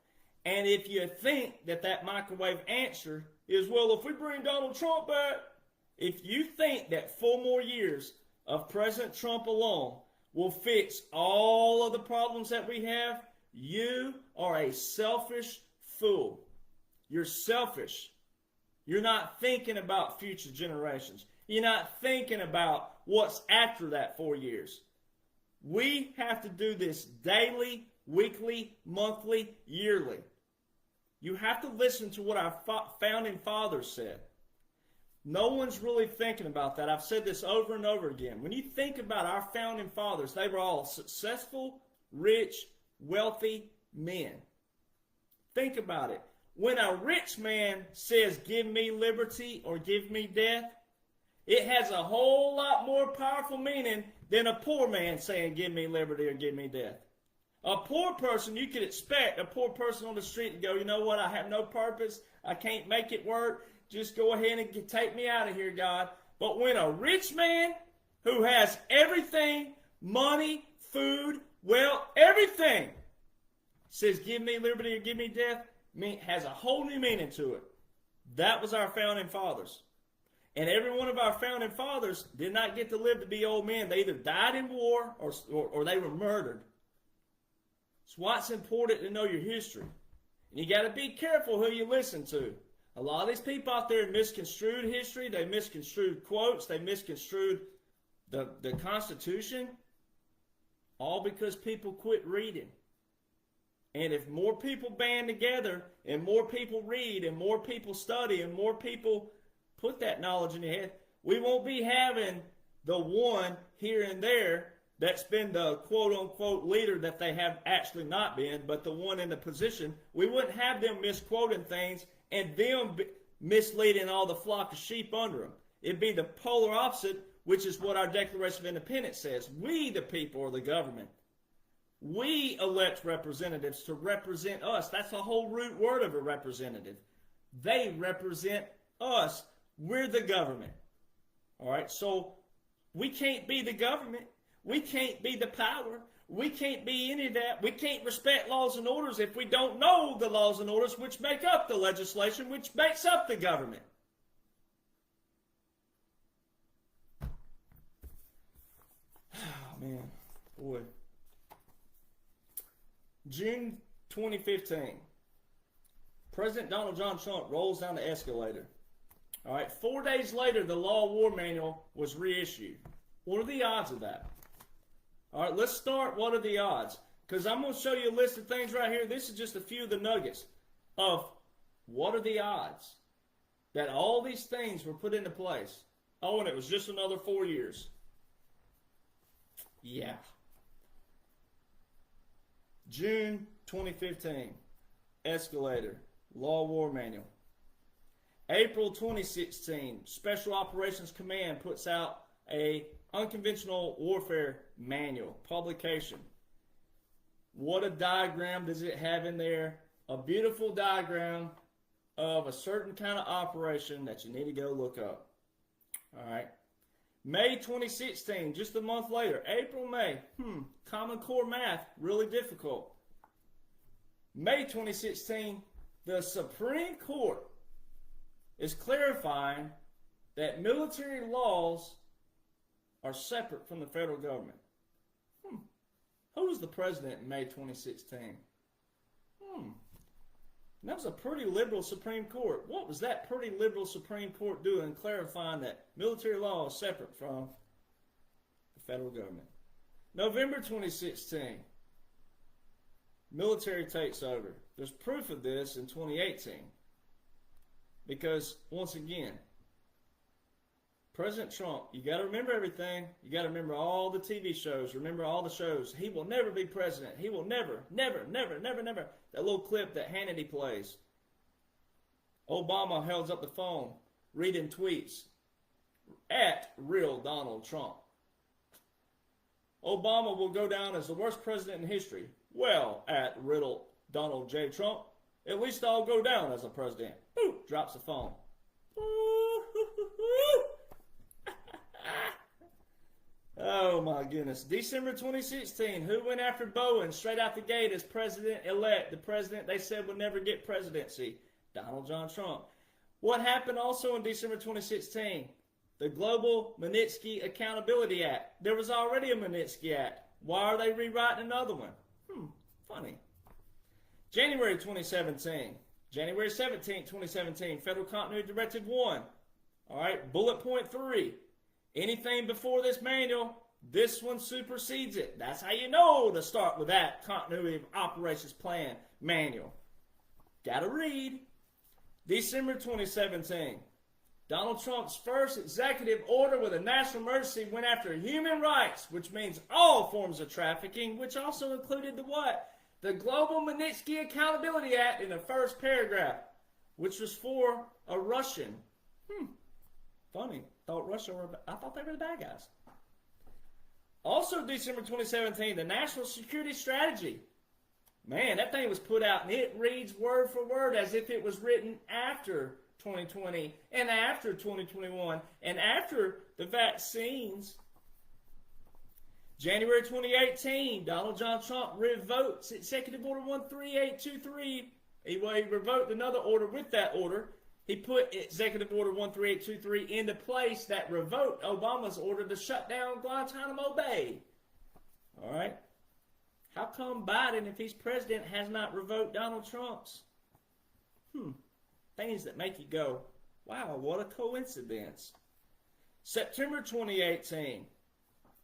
And if you think that microwave answer is, well, if we bring Donald Trump back, if you think that 4 more years of President Trump alone will fix all of the problems that we have, you are a selfish fool. You're selfish. You're not thinking about future generations. You're not thinking about what's after that 4 years. We have to do this daily, weekly, monthly, yearly. You have to listen to what our founding fathers said. No one's really thinking about that. I've said this over and over again. When you think about our founding fathers, they were all successful, rich, wealthy men. Think about it. When a rich man says, give me liberty or give me death, it has a whole lot more powerful meaning than a poor man saying, give me liberty or give me death. A poor person, you could expect a poor person on the street to go, you know what, I have no purpose, I can't make it work, just go ahead and take me out of here, God. But when a rich man who has everything, money, food, wealth, everything, says give me liberty or give me death, has a whole new meaning to it. That was our founding fathers. And every one of our founding fathers did not get to live to be old men. They either died in war or they were murdered. That's why it's important to know your history. And you got to be careful who you listen to. A lot of these people out there misconstrued history. They misconstrued quotes. They misconstrued the Constitution. All because people quit reading. And if more people band together and more people read and more people study and more people put that knowledge in your head, we won't be having the one here and there that's been the quote-unquote leader that they have actually not been, but the one in the position. We wouldn't have them misquoting things and them misleading all the flock of sheep under them. It'd be the polar opposite, which is what our Declaration of Independence says. We, the people, are the government. We elect representatives to represent us. That's the whole root word of a representative. They represent us. We're the government. All right, so we can't be the government. We can't be the power. We can't be any of that. We can't respect laws and orders if we don't know the laws and orders which make up the legislation, which makes up the government. man, boy. June 2015. President Donald John Trump rolls down the escalator. All right, 4 days later, the Law of War Manual was reissued. What are the odds of that? All right, let's start. What are the odds? Because I'm going to show you a list of things right here. This is just a few of the nuggets of what are the odds that all these things were put into place. Oh, and it was just another 4 years. Yeah. June 2015. Escalator. Law of War Manual. April 2016. Special Operations Command puts out a Unconventional Warfare Manual. Publication. What a diagram does it have in there? A beautiful diagram of a certain kind of operation that you need to go look up. All right. May 2016, just a month later. April, May. Common Core math, really difficult. May 2016, the Supreme Court is clarifying that military laws are separate from the federal government. Who was the president in May 2016? That was a pretty liberal Supreme Court. What was that pretty liberal Supreme Court doing clarifying that military law is separate from the federal government? November 2016, military takes over. There's proof of this in 2018 because, once again, President Trump, you got to remember everything. You got to remember all the TV shows. Remember all the shows. He will never be president. He will never, never, never, never, never. That little clip that Hannity plays. Obama holds up the phone, reading tweets at real Donald Trump. Obama will go down as the worst president in history. Well, at riddle Donald J. Trump, at least I'll go down as a president. Boop, drops the phone. Oh my goodness. December 2016, who went after Bowen straight out the gate as president-elect? The president they said would never get presidency. Donald John Trump. What happened also in December 2016? The Global Magnitsky Accountability Act. There was already a Magnitsky Act. Why are they rewriting another one? Funny. January 2017. January 17, 2017. Federal Continuity Directive 1. All right, bullet point 3. Anything before this manual, this one supersedes it. That's how you know to start with that Continuity of Operations Plan manual. Gotta read. December 2017. Donald Trump's first executive order with a national emergency went after human rights, which means all forms of trafficking, which also included the what? The Global Magnitsky Accountability Act in the first paragraph, which was for a Russian. Funny. I thought they were the bad guys. Also, December 2017, the National Security Strategy. Man, that thing was put out, and it reads word for word as if it was written after 2020 and after 2021 and after the vaccines. January 2018, Donald John Trump revokes Executive Order 13823. He revoked another order with that order. He put Executive Order 13823 into place that revoked Obama's order to shut down Guantanamo Bay. All right. How come Biden, if he's president, has not revoked Donald Trump's? Things that make you go, wow, what a coincidence. September 2018,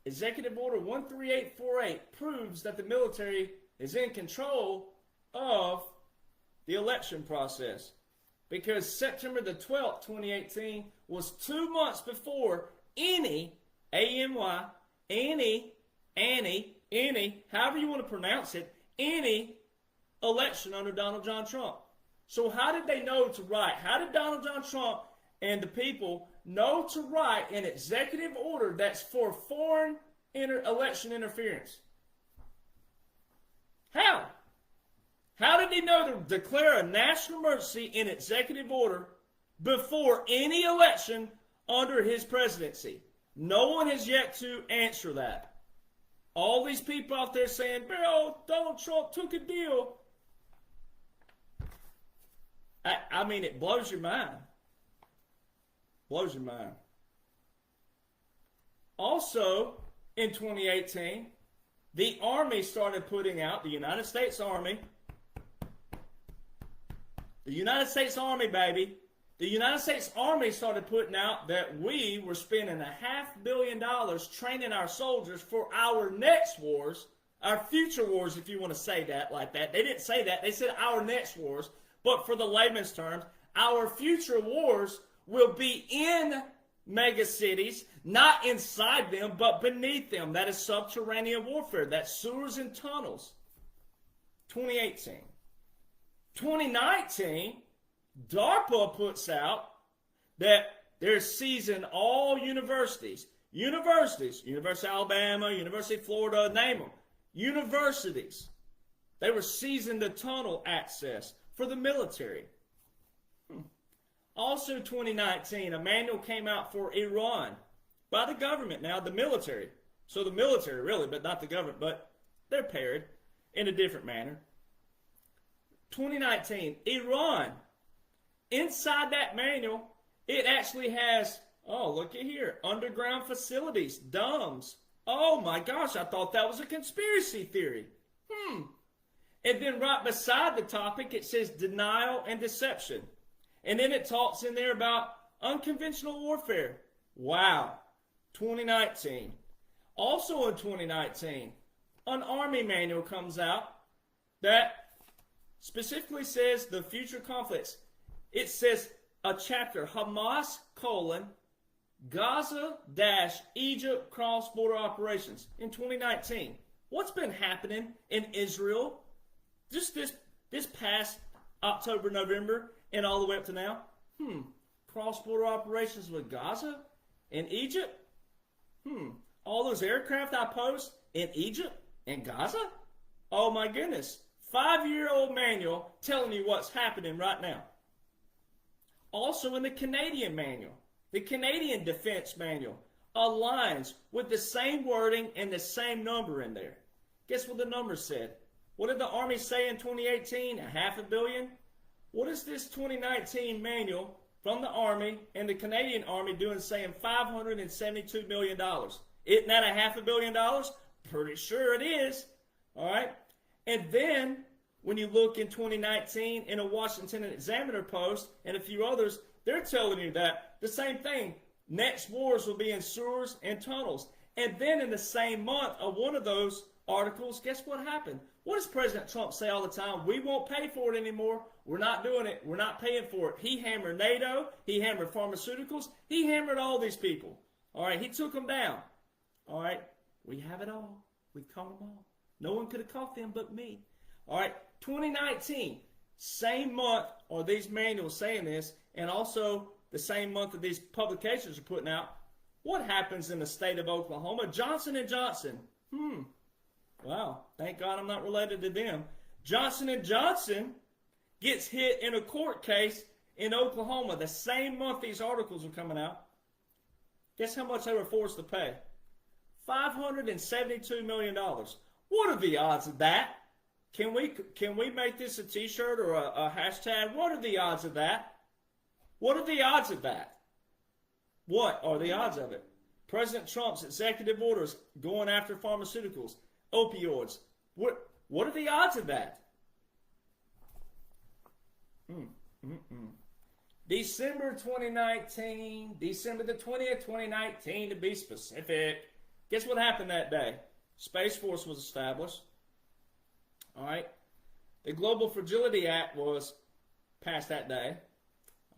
Executive Order 13848 proves that the military is in control of the election process. Because September the 12th, 2018 was 2 months before any, however you want to pronounce it, any election under Donald John Trump. So how did they know to write? How did Donald John Trump and the people know to write an executive order that's for foreign election interference? How? How did he know to declare a national emergency in executive order before any election under his presidency? No one has yet to answer that. All these people out there saying, Bill, Donald Trump took a deal. I mean, it blows your mind. Blows your mind. Also, in 2018, the Army started putting out, the United States Army, baby, the United States Army started putting out that we were spending $500 million training our soldiers for our next wars, our future wars, if you want to say that like that. They didn't say that. They said our next wars. But for the layman's terms, our future wars will be in mega cities, not inside them, but beneath them. That is subterranean warfare. That's sewers and tunnels. 2018. 2019, DARPA puts out that they're seizing all universities, University of Alabama, University of Florida, name them, universities. They were seizing the tunnel access for the military. Also 2019, a manual came out for Iran by the government now, the military. So the military really, but not the government, but they're paired in a different manner. 2019, Iran. Inside that manual, it actually has, oh, look at here, underground facilities, domes. Oh my gosh, I thought that was a conspiracy theory. And then right beside the topic, it says denial and deception. And then it talks in there about unconventional warfare. Wow. 2019. Also in 2019, an Army manual comes out that specifically says the future conflicts. It says a chapter, Hamas, Gaza-Egypt cross-border operations in 2019. What's been happening in Israel just this past October, November, and all the way up to now? Cross-border operations with Gaza and Egypt? All those aircraft I post in Egypt and Gaza? Oh my goodness. 5-year-old manual telling you what's happening right now. Also in the Canadian manual, the Canadian Defense Manual aligns with the same wording and the same number in there. Guess what the number said? What did the Army say in 2018? $500 million? What is this 2019 manual from the Army and the Canadian Army doing saying $572 million? Isn't that $500 million? Pretty sure it is. All right. And then when you look in 2019 in a Washington Examiner post and a few others, they're telling you that the same thing. Next wars will be in sewers and tunnels. And then in the same month of one of those articles, guess what happened? What does President Trump say all the time? We won't pay for it anymore. We're not doing it. We're not paying for it. He hammered NATO. He hammered pharmaceuticals. He hammered all these people. All right. He took them down. All right. We have it all. We caught them all. No one could have caught them but me. All right. 2019, same month are these manuals saying this, and also the same month that these publications are putting out. What happens in the state of Oklahoma? Jonhson & Jonhson. Wow. Thank God I'm not related to them. Jonhson & Jonhson gets hit in a court case in Oklahoma the same month these articles are coming out. Guess how much they were forced to pay? $572 million. What are the odds of that? Can we make this a t-shirt or a hashtag? What are the odds of that? What are the odds of that? What are the odds of it? President Trump's executive orders going after pharmaceuticals, opioids. What are the odds of that? December 2019, December the 20th, 2019 to be specific. Guess what happened that day? Space Force was established. All right. The Global Fragility Act was passed that day.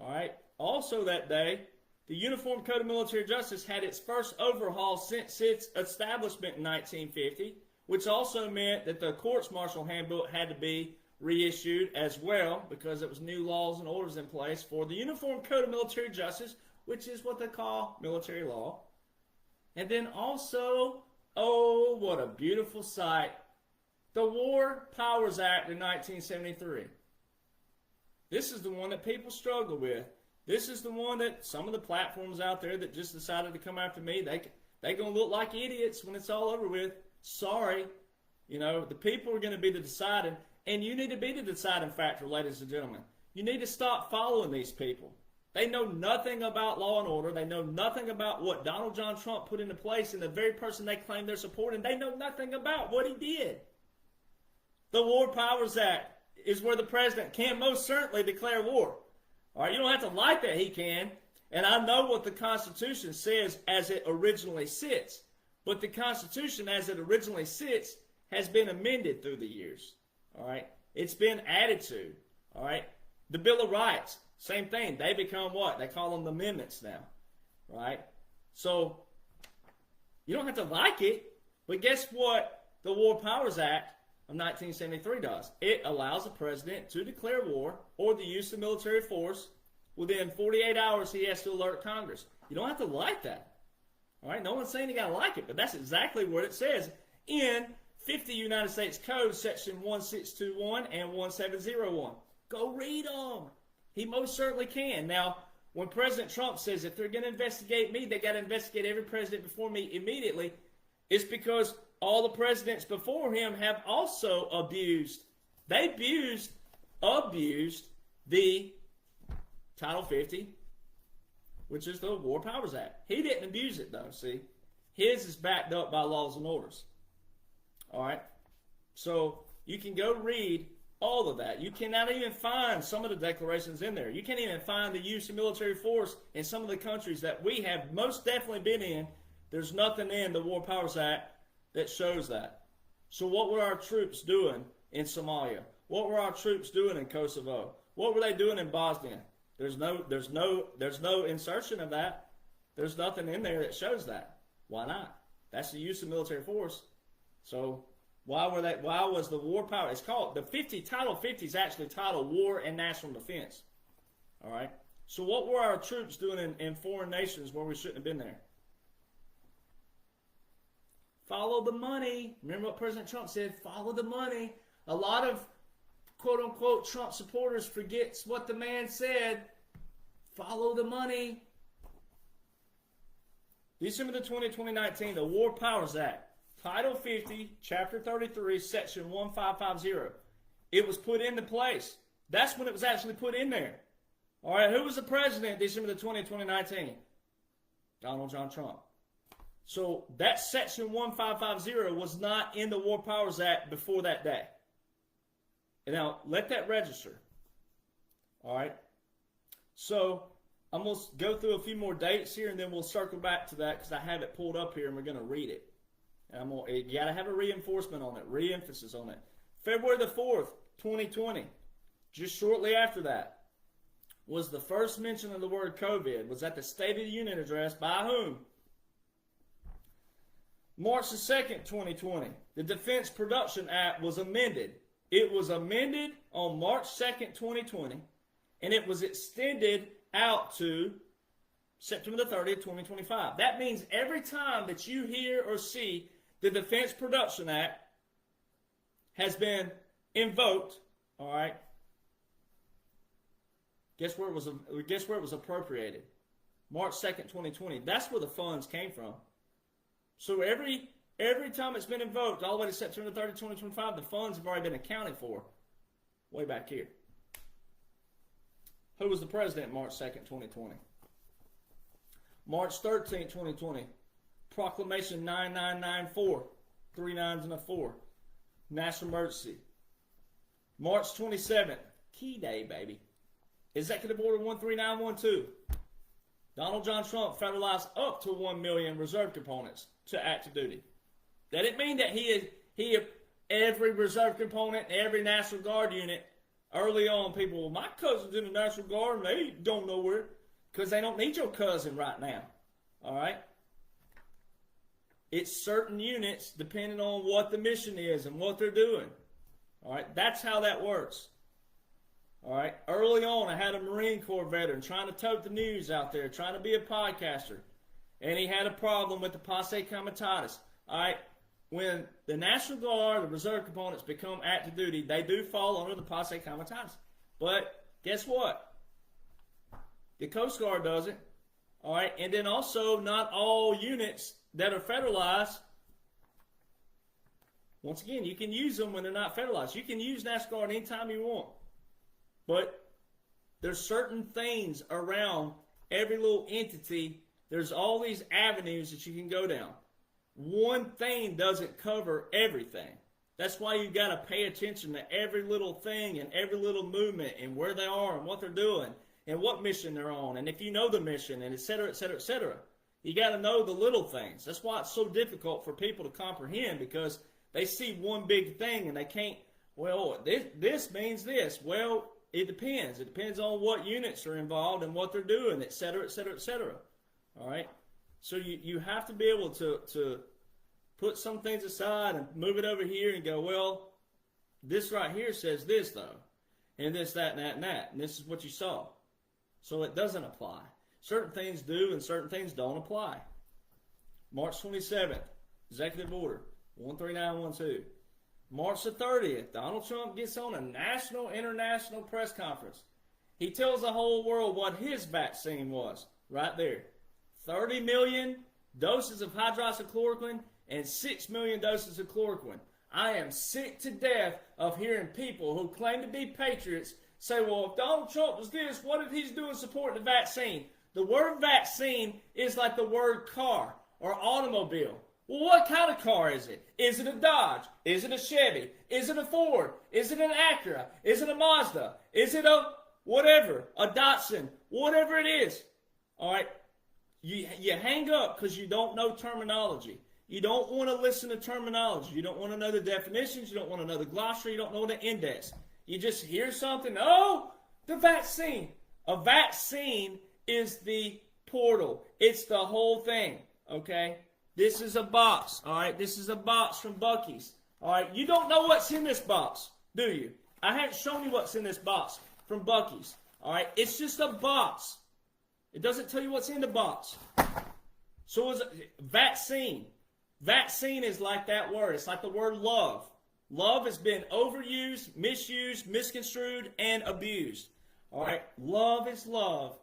All right. Also that day, the Uniform Code of Military Justice had its first overhaul since its establishment in 1950, which also meant that the Courts Martial Handbook had to be reissued as well because it was new laws and orders in place for the Uniform Code of Military Justice, which is what they call military law. And then also, oh, what a beautiful sight, the War Powers Act in 1973. This is the one that people struggle with. This is the one that some of the platforms out there that just decided to come after me, they're going to look like idiots when it's all over with. Sorry. You know, the people are going to be the deciding, and you need to be the deciding factor, ladies and gentlemen. You need to stop following these people. They know nothing about law and order. They know nothing about what Donald John Trump put into place, and the very person they claim they're supporting, they know nothing about what he did. The War Powers Act is where the president can most certainly declare war. All right, you don't have to like that, he can. And I know what the Constitution says as it originally sits. But the Constitution as it originally sits has been amended through the years. All right, it's been added to. All right, the Bill of Rights, same thing. They become what? They call them the amendments now. Right? So, you don't have to like it. But guess what the War Powers Act of 1973 does? It allows the president to declare war or the use of military force. Within 48 hours, he has to alert Congress. You don't have to like that. All right? No one's saying you got to like it, but that's exactly what it says in 50 United States Code, section 1621 and 1701. Go read them. He most certainly can. Now, when President Trump says if they're going to investigate me, they got to investigate every president before me immediately, it's because all the presidents before him have also abused. They abused the Title 50, which is the War Powers Act. He didn't abuse it, though, see. His is backed up by laws and orders. All right? So you can go read all of that. You cannot even find some of the declarations in there. You can't even find the use of military force in some of the countries that we have most definitely been in. There's nothing in the War Powers Act that shows that. So what were our troops doing in Somalia? What were our troops doing in Kosovo? What were they doing in Bosnia? There's no insertion of that. There's nothing in there that shows that. Why not? That's the use of military force. So why was the war power? It's called the Title 50 is actually titled War and National Defense. All right. So what were our troops doing in foreign nations where we shouldn't have been there? Follow the money. Remember what President Trump said? Follow the money. A lot of quote-unquote Trump supporters forgets what the man said. Follow the money. December the 20th, 2019, the War Powers Act, Title 50, Chapter 33, Section 1550. It was put into place. That's when it was actually put in there. All right, who was the president December the 20th, 2019? Donald John Trump. So that Section 1550 was not in the War Powers Act before that day. And now, let that register. All right? So, I'm going to go through a few more dates here, and then we'll circle back to that because I have it pulled up here, and we're going to read it. And you got to have a reinforcement on it, re-emphasis on it. February the 4th, 2020, just shortly after that, was the first mention of the word COVID. Was at the State of the Union address by whom? March the 2nd, 2020, the Defense Production Act was amended. It was amended on March 2nd, 2020, and it was extended out to September the 30th, 2025. That means every time that you hear or see the Defense Production Act has been invoked, all right, guess where it was appropriated? March 2nd, 2020. That's where the funds came from. So every time it's been invoked, all the way to September 30, 2025, the funds have already been accounted for way back here. Who was the president March 2nd, 2020? March 13th, 2020, Proclamation 9994, 3 9s and a 4, National Emergency. March 27th, Key Day, baby. Executive Order 13912. Donald John Trump federalized up to 1 million reserve components to active duty. That didn't mean that he every reserve component, every National Guard unit. Early on, people, well, my cousin's in the National Guard and they ain't going nowhere because they don't need your cousin right now. All right? It's certain units depending on what the mission is and what they're doing. All right? That's how that works. All right? Early on, I had a Marine Corps veteran trying to tote the news out there, trying to be a podcaster. And he had a problem with the posse comitatus. All right? When the National Guard, the reserve components become active duty, they do fall under the posse comitatus. But guess what? The Coast Guard does it. All right? And then also, not all units that are federalized, once again, you can use them when they're not federalized. You can use National Guard anytime you want. But There's certain things around every little entity. There's all these avenues that you can go down. One thing doesn't cover everything. That's why you got to pay attention to every little thing and every little movement and where they are and what they're doing and what mission they're on. And if you know the mission and et cetera, et cetera, et cetera. You got to know the little things. That's why it's so difficult for people to comprehend, because they see one big thing and they can't, well, this means this. Well, it depends. It depends on what units are involved and what they're doing, et cetera, et cetera, et cetera. All right? So you have to be able to put some things aside and move it over here and go, well, this right here says this, though. And this, that, and that, and that. And this is what you saw. So it doesn't apply. Certain things do and certain things don't apply. March 27th, Executive Order 13912. March the 30th, Donald Trump gets on a national, international press conference. He tells the whole world what his vaccine was, right there. 30 million doses of hydroxychloroquine and 6 million doses of chloroquine. I am sick to death of hearing people who claim to be patriots say, well, if Donald Trump was this, what did he do in supporting the vaccine? The word vaccine is like the word car or automobile. Well, what kind of car is it? Is it a Dodge? Is it a Chevy? Is it a Ford? Is it an Acura? Is it a Mazda? Is it a whatever, a Datsun, whatever it is? All right, you hang up because you don't know terminology. You don't want to listen to terminology. You don't want to know the definitions. You don't want to know the glossary. You don't know the index. You just hear something. Oh, the vaccine. A vaccine is the portal. It's the whole thing, okay? This is a box, all right? This is a box from Buc-ee's, all right? You don't know what's in this box, do you? I haven't shown you what's in this box from Buc-ee's, all right? It's just a box. It doesn't tell you what's in the box. So is vaccine. Vaccine is like that word. It's like the word love. Love has been overused, misused, misconstrued, and abused, all right? Love is love.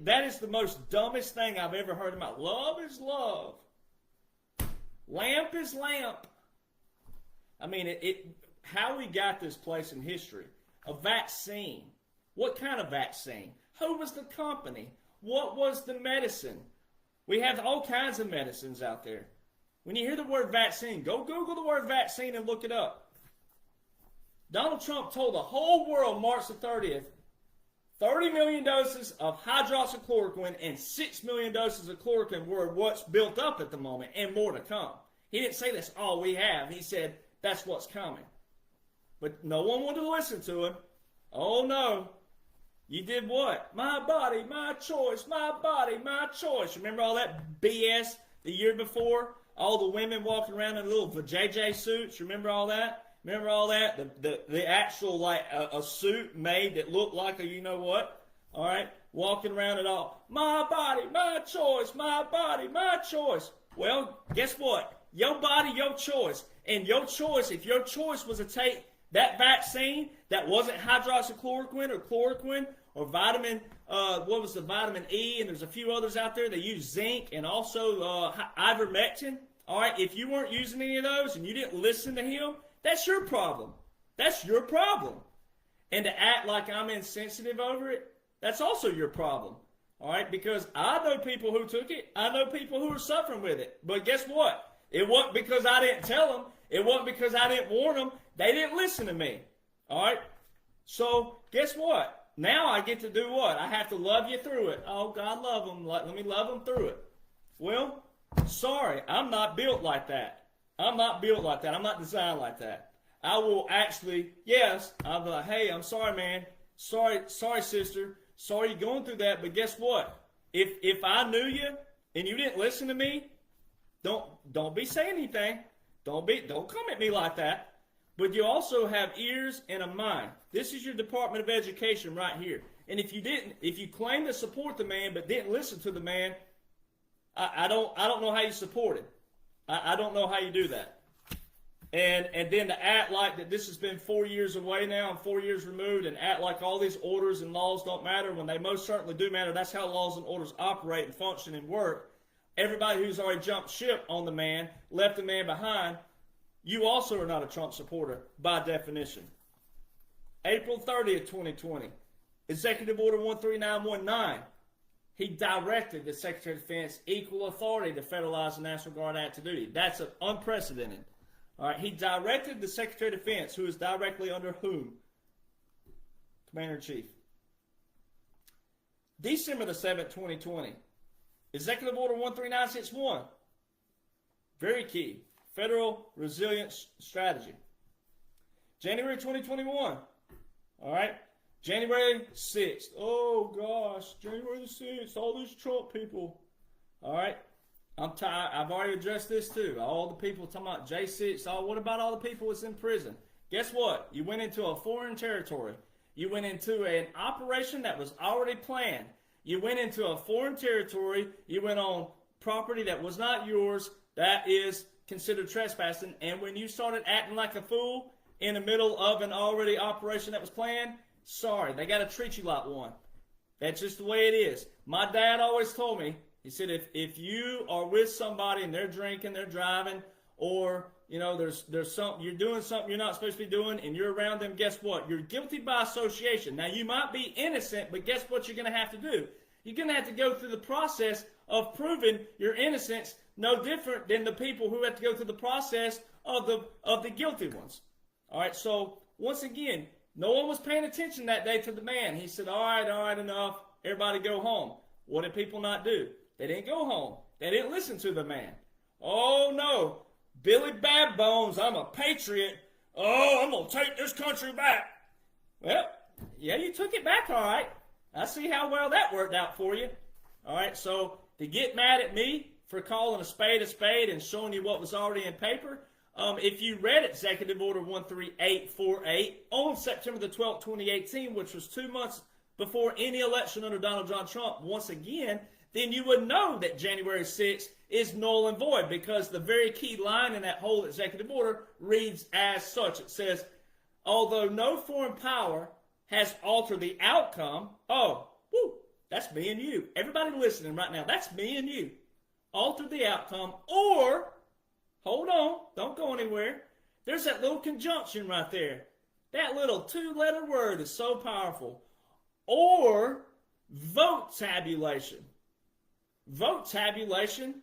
That is the most dumbest thing I've ever heard about. Love is love. Lamp is lamp. I mean, how we got this place in history. A vaccine. What kind of vaccine? Who was the company? What was the medicine? We have all kinds of medicines out there. When you hear the word vaccine, go Google the word vaccine and look it up. Donald Trump told the whole world March the 30th, 30 million doses of hydroxychloroquine and 6 million doses of chloroquine were what's built up at the moment, and more to come. He didn't say that's all we have. He said that's what's coming. But no one wanted to listen to him. Oh no. You did what? My body, my choice, my body, my choice. Remember all that BS the year before? All the women walking around in little JJ suits. Remember all that? Remember all that? The actual, like, a suit made that looked like a you know what? All right? Walking around it all. My body, my choice, my body, my choice. Well, guess what? Your body, your choice. And your choice, if your choice was to take that vaccine that wasn't hydroxychloroquine or chloroquine or vitamin, what was the vitamin E, and there's a few others out there. They use zinc and also ivermectin. All right? If you weren't using any of those and you didn't listen to him, that's your problem. That's your problem. And to act like I'm insensitive over it, that's also your problem. All right? Because I know people who took it. I know people who are suffering with it. But guess what? It wasn't because I didn't tell them. It wasn't because I didn't warn them. They didn't listen to me. All right? So guess what? Now I get to do what? I have to love you through it. Oh, God love them. Let me love them through it. Well, sorry. I'm not built like that. I'm not built like that. I'm not designed like that. I will actually, yes, I'll be like, hey, I'm sorry, man. Sorry, sister. Sorry you're going through that, but guess what? If I knew you and you didn't listen to me, don't be saying anything. Don't come at me like that. But you also have ears and a mind. This is your Department of Education right here. And if you claim to support the man but didn't listen to the man, I don't know how you support it. I don't know how you do that. And then to act like that this has been 4 years away now and 4 years removed, and act like all these orders and laws don't matter when they most certainly do matter. That's how laws and orders operate and function and work. Everybody who's already jumped ship on the man, left the man behind, you also are not a Trump supporter by definition. April 30th, 2020. Executive Order 13919. He directed the Secretary of Defense equal authority to federalize the National Guard active duty. That's unprecedented. All right, he directed the Secretary of Defense, who is directly under whom? Commander-in-Chief. December the 7th, 2020. Executive Order 13961. Very key. Federal Resilience Strategy. January 2021. All right. January 6th. Oh, gosh. January the 6th. All these Trump people. All right. I'm tired. I've already addressed this too. All the people talking about J6. Oh, what about all the people that's in prison? Guess what? You went into a foreign territory. You went into an operation that was already planned. You went into a foreign territory. You went on property that was not yours. That is considered trespassing. And when you started acting like a fool in the middle of an already operation that was planned, sorry, they got to treat you like one. That's just the way it is. My dad always told me, he said, if you are with somebody and they're drinking, they're driving, or there's something you're doing something you're not supposed to be doing, and you're around them, guess what? You're guilty by association. Now you might be innocent, but guess what you're going to have to do? You're going to have to go through the process of proving your innocence, no different than the people who have to go through the process of the guilty ones. All right. So once again, no one was paying attention that day to the man. He said, all right, enough. Everybody go home. What did people not do? They didn't go home. They didn't listen to the man. Oh, no. Billy Bad Bones, I'm a patriot. Oh, I'm going to take this country back. Well, yeah, you took it back, all right. I see how well that worked out for you. All right, so to get mad at me for calling a spade and showing you what was already in paper, if you read Executive Order 13848 on September the 12th, 2018, which was 2 months before any election under Donald John Trump once again, then you would know that January 6th is null and void, because the very key line in that whole executive order reads as such. It says, although no foreign power has altered the outcome, that's me and you. Everybody listening right now, that's me and you. Altered the outcome, or, hold on, don't go anywhere. There's that little conjunction right there. That little 2-letter word is so powerful. Or vote tabulation. Vote tabulation?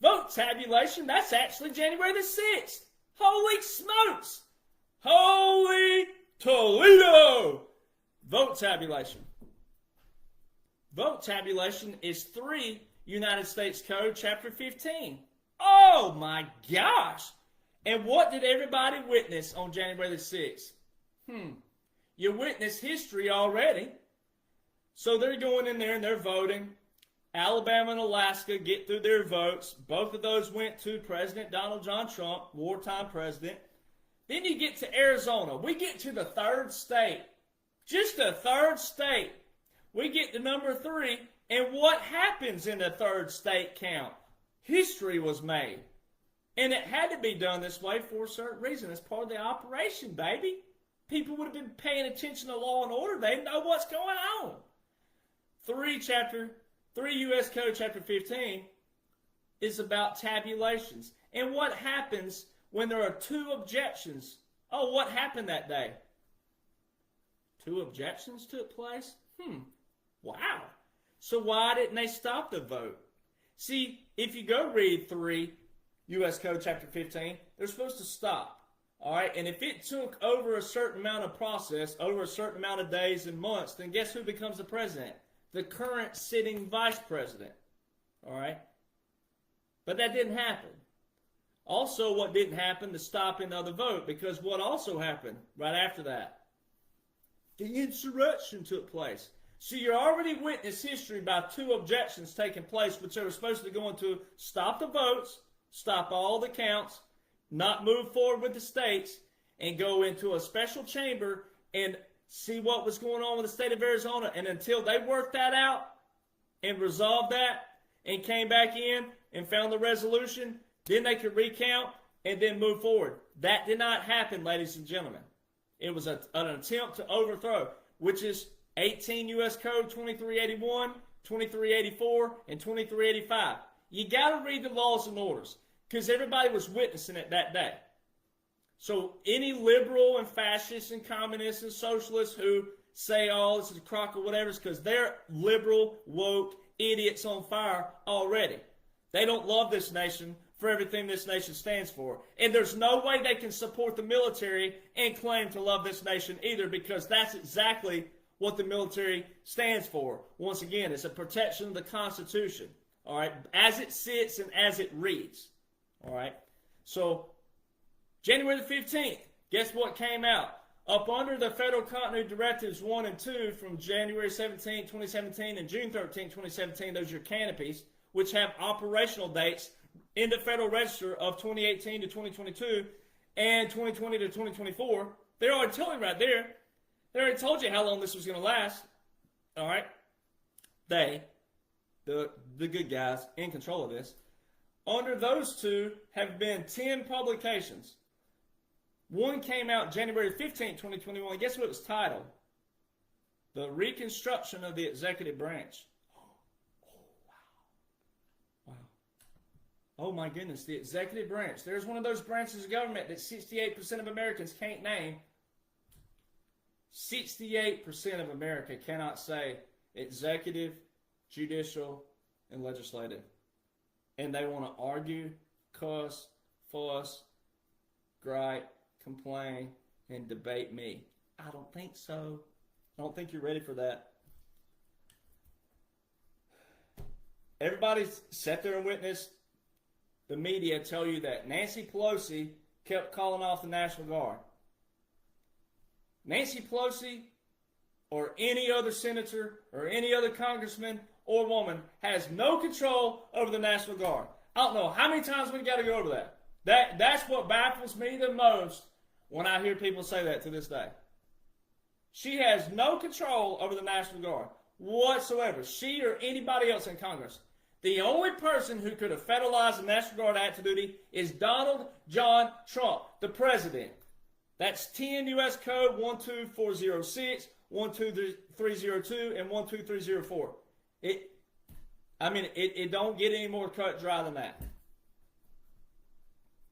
Vote tabulation, that's actually January the 6th. Holy smokes! Holy Toledo! Vote tabulation. Vote tabulation is 3 United States Code, Chapter 15. Oh my gosh! And what did everybody witness on January the 6th? You witnessed history already. So they're going in there and they're voting. Alabama and Alaska get through their votes. Both of those went to President Donald John Trump, wartime president. Then you get to Arizona. We get to the 3rd state. Just the 3rd state. We get to number 3. And what happens in the 3rd state count? History was made. And it had to be done this way for a certain reason. It's part of the operation, baby. People would have been paying attention to law and order. They know what's going on. 3 U.S. Code Chapter 15 is about tabulations. And what happens when there are 2 objections? Oh, what happened that day? 2 objections took place? Wow. So why didn't they stop the vote? See, if you go read 3 U.S. Code Chapter 15, they're supposed to stop. All right, and if it took over a certain amount of process, over a certain amount of days and months, then guess who becomes the president? The current sitting vice president. All right? But that didn't happen. Also, what didn't happen, the stopping of the vote, because what also happened right after that? The insurrection took place. So you already witnessed history by 2 objections taking place, which they were supposed to go into stop the votes, stop all the counts, not move forward with the states, and go into a special chamber and see what was going on with the state of Arizona. And until they worked that out and resolved that and came back in and found the resolution, then they could recount and then move forward. That did not happen, ladies and gentlemen. It was an attempt to overthrow, which is 18 U.S. Code 2381, 2384, and 2385. You got to read the laws and orders, because everybody was witnessing it that day. So any liberal and fascists and communists and socialists who say, oh, this is a crock or whatever, is because they're liberal, woke, idiots on fire already. They don't love this nation for everything this nation stands for. And there's no way they can support the military and claim to love this nation either, because that's exactly what the military stands for. Once again, it's a protection of the Constitution, all right, as it sits and as it reads, all right. So January the 15th, guess what came out? Up under the Federal Continuity Directives 1 and 2 from January 17, 2017 and June 13, 2017, those are your canopies, which have operational dates in the Federal Register of 2018 to 2022 and 2020 to 2024. They're already telling you right there. They already told you how long this was going to last. All right? They, the good guys in control of this, under those two have been 10 publications. One came out January 15, 2021. Guess what it was titled? The Reconstruction of the Executive Branch. Oh my goodness, the executive branch. There's one of those branches of government that 68% of Americans can't name. 68% of America cannot say executive, judicial, and legislative. And they want to argue, cuss, fuss, gripe, complain, and debate me. I don't think so. I don't think you're ready for that. Everybody's sat there and witnessed the media tell you that Nancy Pelosi kept calling off the National Guard. Nancy Pelosi or any other senator or any other congressman or woman has no control over the National Guard. I don't know how many times we got to go over that. That's what baffles me the most when I hear people say that to this day. She has no control over the National Guard whatsoever. She or anybody else in Congress. The only person who could have federalized the National Guard active duty is Donald John Trump, the president. That's 10 U.S. Code 12406, 12302, and 12304. It don't get any more cut dry than that.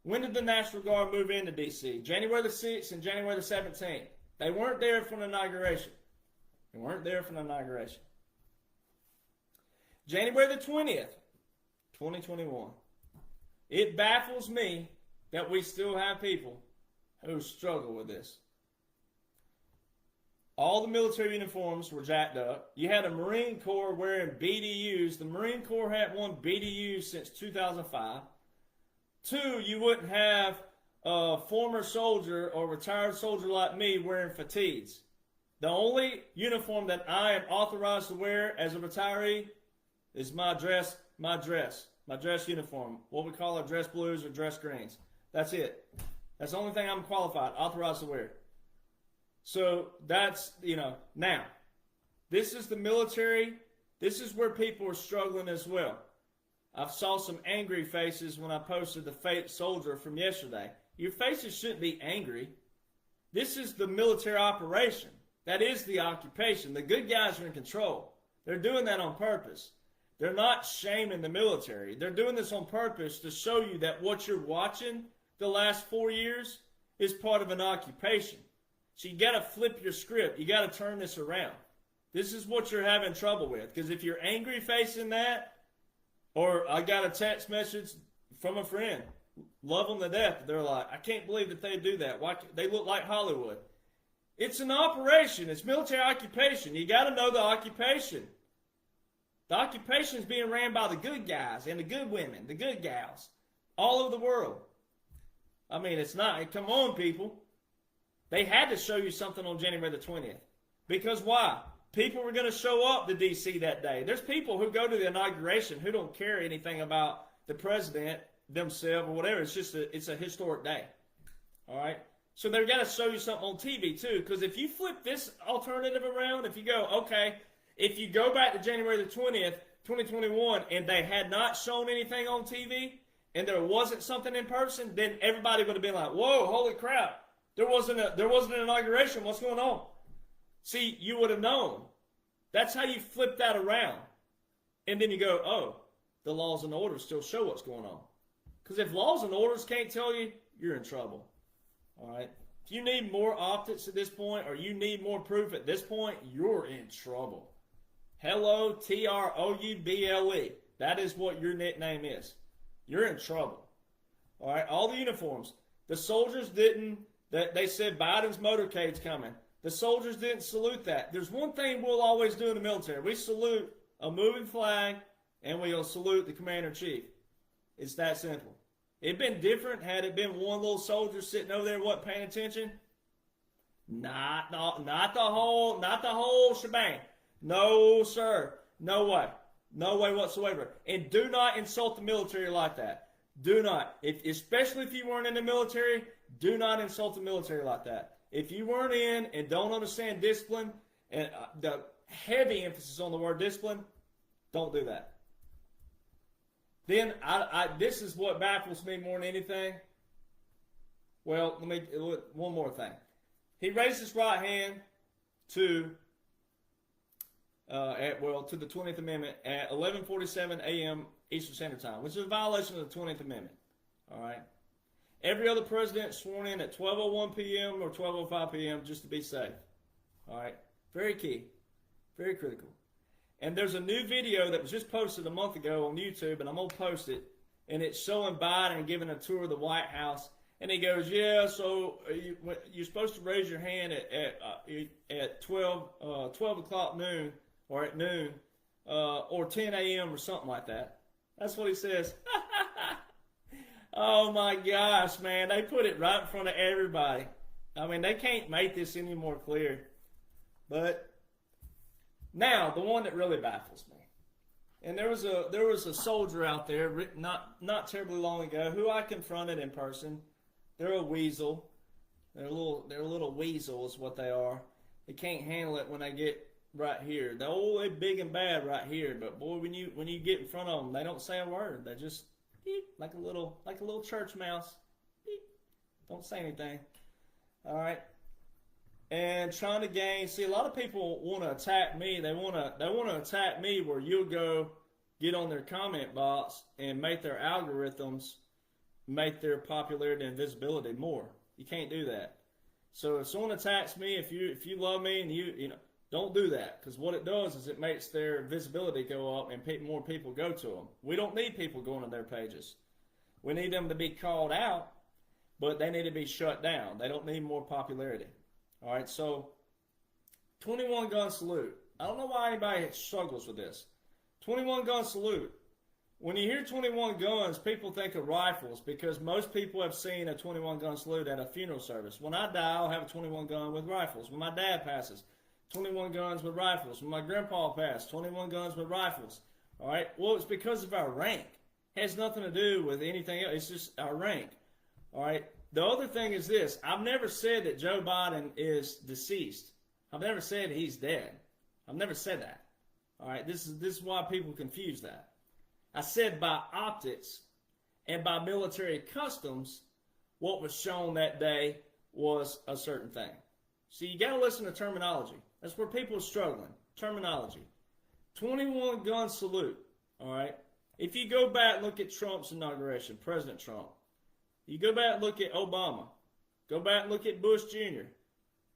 When did the National Guard move into D.C.? January the 6th and January the 17th. They weren't there for the inauguration. They weren't there for the inauguration. January the 20th, 2021. It baffles me that we still have people who struggle with this. All the military uniforms were jacked up. You had a Marine Corps wearing BDUs. The Marine Corps hadn't worn BDUs since 2005. Two, you wouldn't have a former soldier or retired soldier like me wearing fatigues. The only uniform that I am authorized to wear as a retiree is my dress uniform. What we call our dress blues or dress greens. That's it. That's the only thing I'm qualified, authorized to wear. So that's, now, this is the military. This is where people are struggling as well. I saw some angry faces when I posted the fake soldier from yesterday. Your faces shouldn't be angry. This is the military operation. That is the occupation. The good guys are in control. They're doing that on purpose. They're not shaming the military. They're doing this on purpose to show you that what you're watching the last 4 years is part of an occupation. So you got to flip your script. You got to turn this around. This is what you're having trouble with. Because if you're angry facing that, or I got a text message from a friend, love them to death. They're like, I can't believe that they do that. Why? They look like Hollywood. It's an operation. It's military occupation. You got to know the occupation. The occupation is being ran by the good guys and the good women, the good gals, all over the world. I mean, it's not. Come on, people. They had to show you something on January the 20th. Because why? People were going to show up to D.C. that day. There's people who go to the inauguration who don't care anything about the president, themselves, or whatever. It's just it's a historic day. All right? So they've got to show you something on TV, too. Because if you flip this alternative around, if you go, okay, if you go back to January the 20th, 2021, and they had not shown anything on TV, and there wasn't something in person, then everybody would have been like, whoa, holy crap. There wasn't an inauguration. What's going on? See, you would have known. That's how you flip that around. And then you go, oh, the laws and orders still show what's going on. Because if laws and orders can't tell you, you're in trouble. All right? If you need more optics at this point, or you need more proof at this point, you're in trouble. Hello, Trouble. That is what your nickname is. You're in trouble. All right, all the uniforms. The soldiers didn't, they said Biden's motorcade's coming. The soldiers didn't salute that. There's one thing we'll always do in the military. We salute a moving flag, and we'll salute the commander-in-chief. It's that simple. It'd been different had it been one little soldier sitting over there wasn't paying attention. Not the whole shebang. No, sir. No way. No way whatsoever. And do not insult the military like that. Do not. Especially if you weren't in the military, do not insult the military like that. If you weren't in and don't understand discipline, and the heavy emphasis on the word discipline, don't do that. Then, this is what baffles me more than anything. Well, one more thing. He raised his right hand to the 20th Amendment at 11:47 a.m. Eastern Standard Time, which is a violation of the 20th Amendment. All right. Every other president sworn in at 12:01 p.m. or 12:05 p.m. just to be safe. All right. Very key. Very critical. And there's a new video that was just posted a month ago on YouTube, and I'm going to post it. And it's showing Biden giving a tour of the White House. And he goes, yeah, so you're supposed to raise your hand at 12 o'clock noon, or at noon, or 10 a.m. or something like that. That's what he says. Oh, my gosh, man. They put it right in front of everybody. I mean, they can't make this any more clear. But now, the one that really baffles me. And there was a soldier out there not terribly long ago who I confronted in person. They're a weasel. They're a little weasel is what they are. They can't handle it when they get right here. They're big and bad right here, but boy, when you get in front of them, they don't say a word. They just beep, like a little church mouse. Beep. Don't say anything. All right. And trying to gain. See, a lot of people want to attack me. They want to attack me where you'll go get on their comment box and make their algorithms make their popularity and visibility more. You can't do that. So if someone attacks me, if you love me and you know, don't do that, because what it does is it makes their visibility go up and more people go to them. We don't need people going to their pages. We need them to be called out, but they need to be shut down. They don't need more popularity. All right, so 21 gun salute. I don't know why anybody struggles with this. 21 gun salute. When you hear 21 guns, people think of rifles because most people have seen a 21 gun salute at a funeral service. When I die, I'll have a 21 gun with rifles. When my dad passes, 21 guns with rifles. When my grandpa passed, 21 guns with rifles. All right, well, it's because of our rank. It has nothing to do with anything else. It's just our rank. All right. The other thing is this. I've never said that Joe Biden is deceased. I've never said he's dead. I've never said that. All right. This is why people confuse that. I said by optics and by military customs, what was shown that day was a certain thing. So you got to listen to terminology. That's where people are struggling. Terminology. 21 gun salute. All right. If you go back and look at Trump's inauguration, President Trump. You go back and look at Obama. Go back and look at Bush Jr.,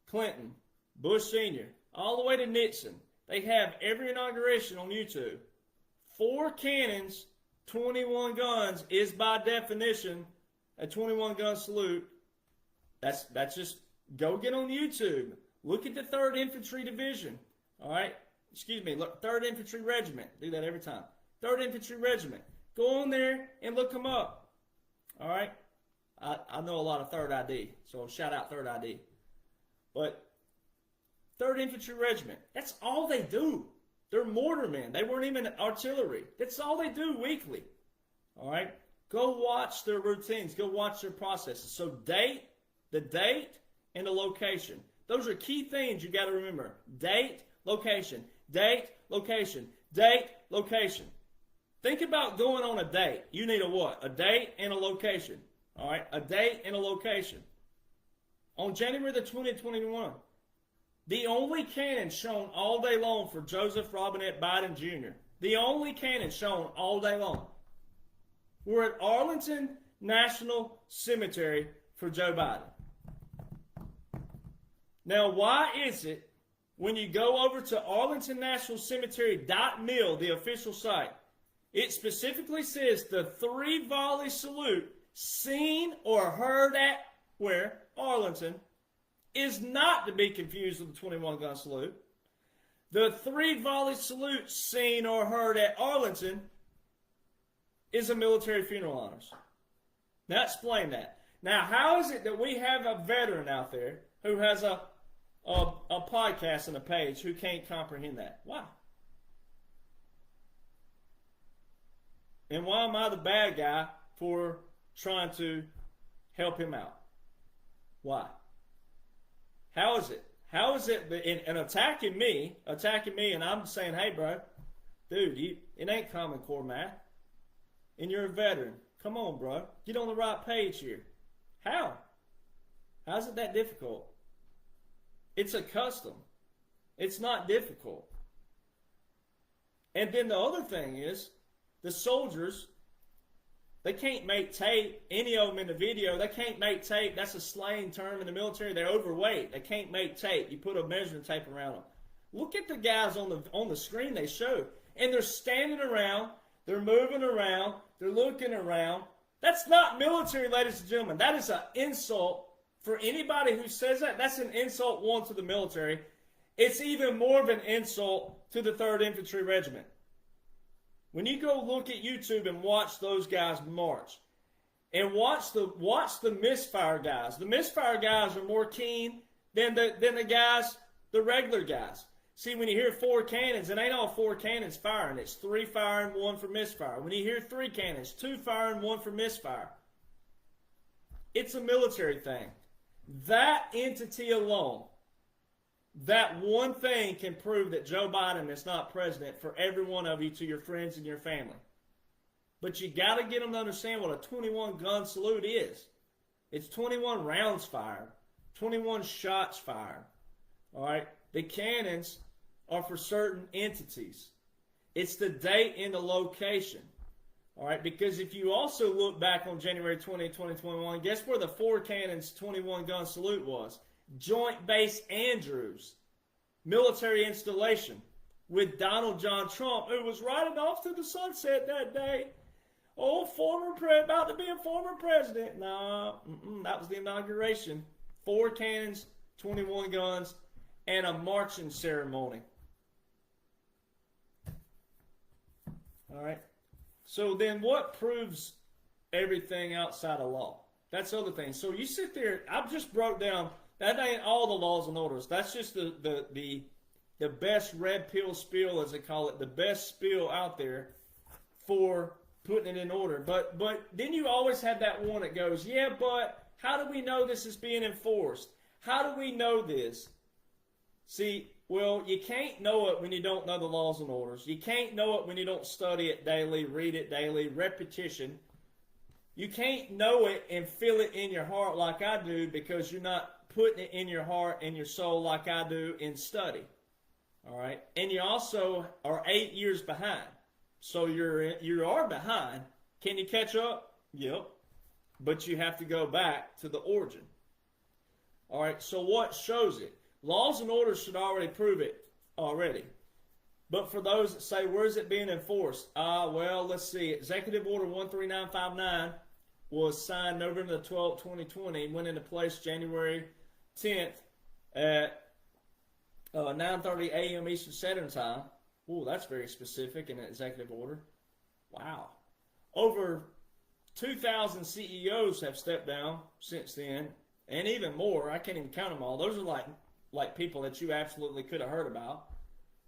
Clinton, Bush Sr., all the way to Nixon. They have every inauguration on YouTube. 4 cannons, 21 guns is by definition a 21 gun salute. That's just, go get on YouTube. Look at the 3rd Infantry Division. All right? Excuse me, look, 3rd Infantry Regiment. Do that every time. 3rd Infantry Regiment. Go on there and look them up. All right? I know a lot of 3rd ID, so shout out 3rd ID. But 3rd Infantry Regiment, that's all they do. They're mortarmen. They weren't even artillery. That's all they do weekly. All right? Go watch their routines. Go watch their processes. So the date, and the location. Those are key things you got to remember. Date, location. Date, location. Date, location. Think about going on a date. You need a what? A date and a location. All right? A date and a location. On January the 2021, the only cannon shown all day long for Joseph Robinette Biden Jr., the only cannon shown all day long, were at Arlington National Cemetery for Joe Biden. Now, why is it when you go over to Arlington National Cemetery.mil, the official site, it specifically says the 3-volley salute seen or heard at where? Arlington, is not to be confused with the 21-gun salute. The 3-volley salute seen or heard at Arlington is a military funeral honors. Now explain that. Now, how is it that we have a veteran out there who has a podcast and a page who can't comprehend that? Why? And why am I the bad guy for trying to help him out? Why? How is it? How is it that in attacking me, and I'm saying, hey, bro, dude, it ain't Common Core math, and you're a veteran. Come on, bro. Get on the right page here. How? How's it that difficult? It's a custom. It's not difficult. And then the other thing is, the soldiers, they can't make tape. Any of them in the video, they can't make tape. That's a slang term in the military. They're overweight. They can't make tape. You put a measuring tape around them. Look at the guys on the screen they showed. And they're standing around. They're moving around. They're looking around. That's not military, ladies and gentlemen. That is an insult for anybody who says that. That's an insult, one, to the military. It's even more of an insult to the 3rd Infantry Regiment. When you go look at YouTube and watch those guys march, and watch the misfire guys. The misfire guys are more keen than the guys, the regular guys. See, when you hear 4 cannons, it ain't all 4 cannons firing. It's 3 firing, 1 for misfire. When you hear 3 cannons, 2 firing, 1 for misfire. It's a military thing. That entity alone, that one thing can prove that Joe Biden is not president for every one of you, to your friends and your family. But you got to get them to understand what a 21-gun salute is. It's 21 rounds fired, 21 shots fired. All right? The cannons are for certain entities. It's the date and the location. All right? Because if you also look back on January 20, 2021, guess where the 4 cannons 21-gun salute was? Joint Base Andrews, military installation with Donald John Trump, who was riding off to the sunset that day. Oh, about to be a former president. Nah, that was the inauguration. 4 cannons, 21 guns, and a marching ceremony. All right. So then what proves everything outside of law? That's the other thing. So you sit there, I've just broke down, that ain't all the laws and orders. That's just the best red pill spiel, as they call it, the best spiel out there for putting it in order. But then you always have that one that goes, yeah, but how do we know this is being enforced? How do we know this? See, well, you can't know it when you don't know the laws and orders. You can't know it when you don't study it daily, read it daily, repetition. You can't know it and feel it in your heart like I do because you're not putting it in your heart and your soul like I do in study. All right? And you also are 8 years behind. So you are behind. Can you catch up? Yep. But you have to go back to the origin. All right, so what shows it? Laws and orders should already prove it already. But for those that say, where is it being enforced? Well, let's see. Executive Order 13959 was signed November the 12th, 2020, went into place January 10th at 9:30 a.m. Eastern Standard Time. Ooh, that's very specific in an executive order. Wow. Over 2,000 CEOs have stepped down since then, and even more. I can't even count them all. Those are like people that you absolutely could have heard about.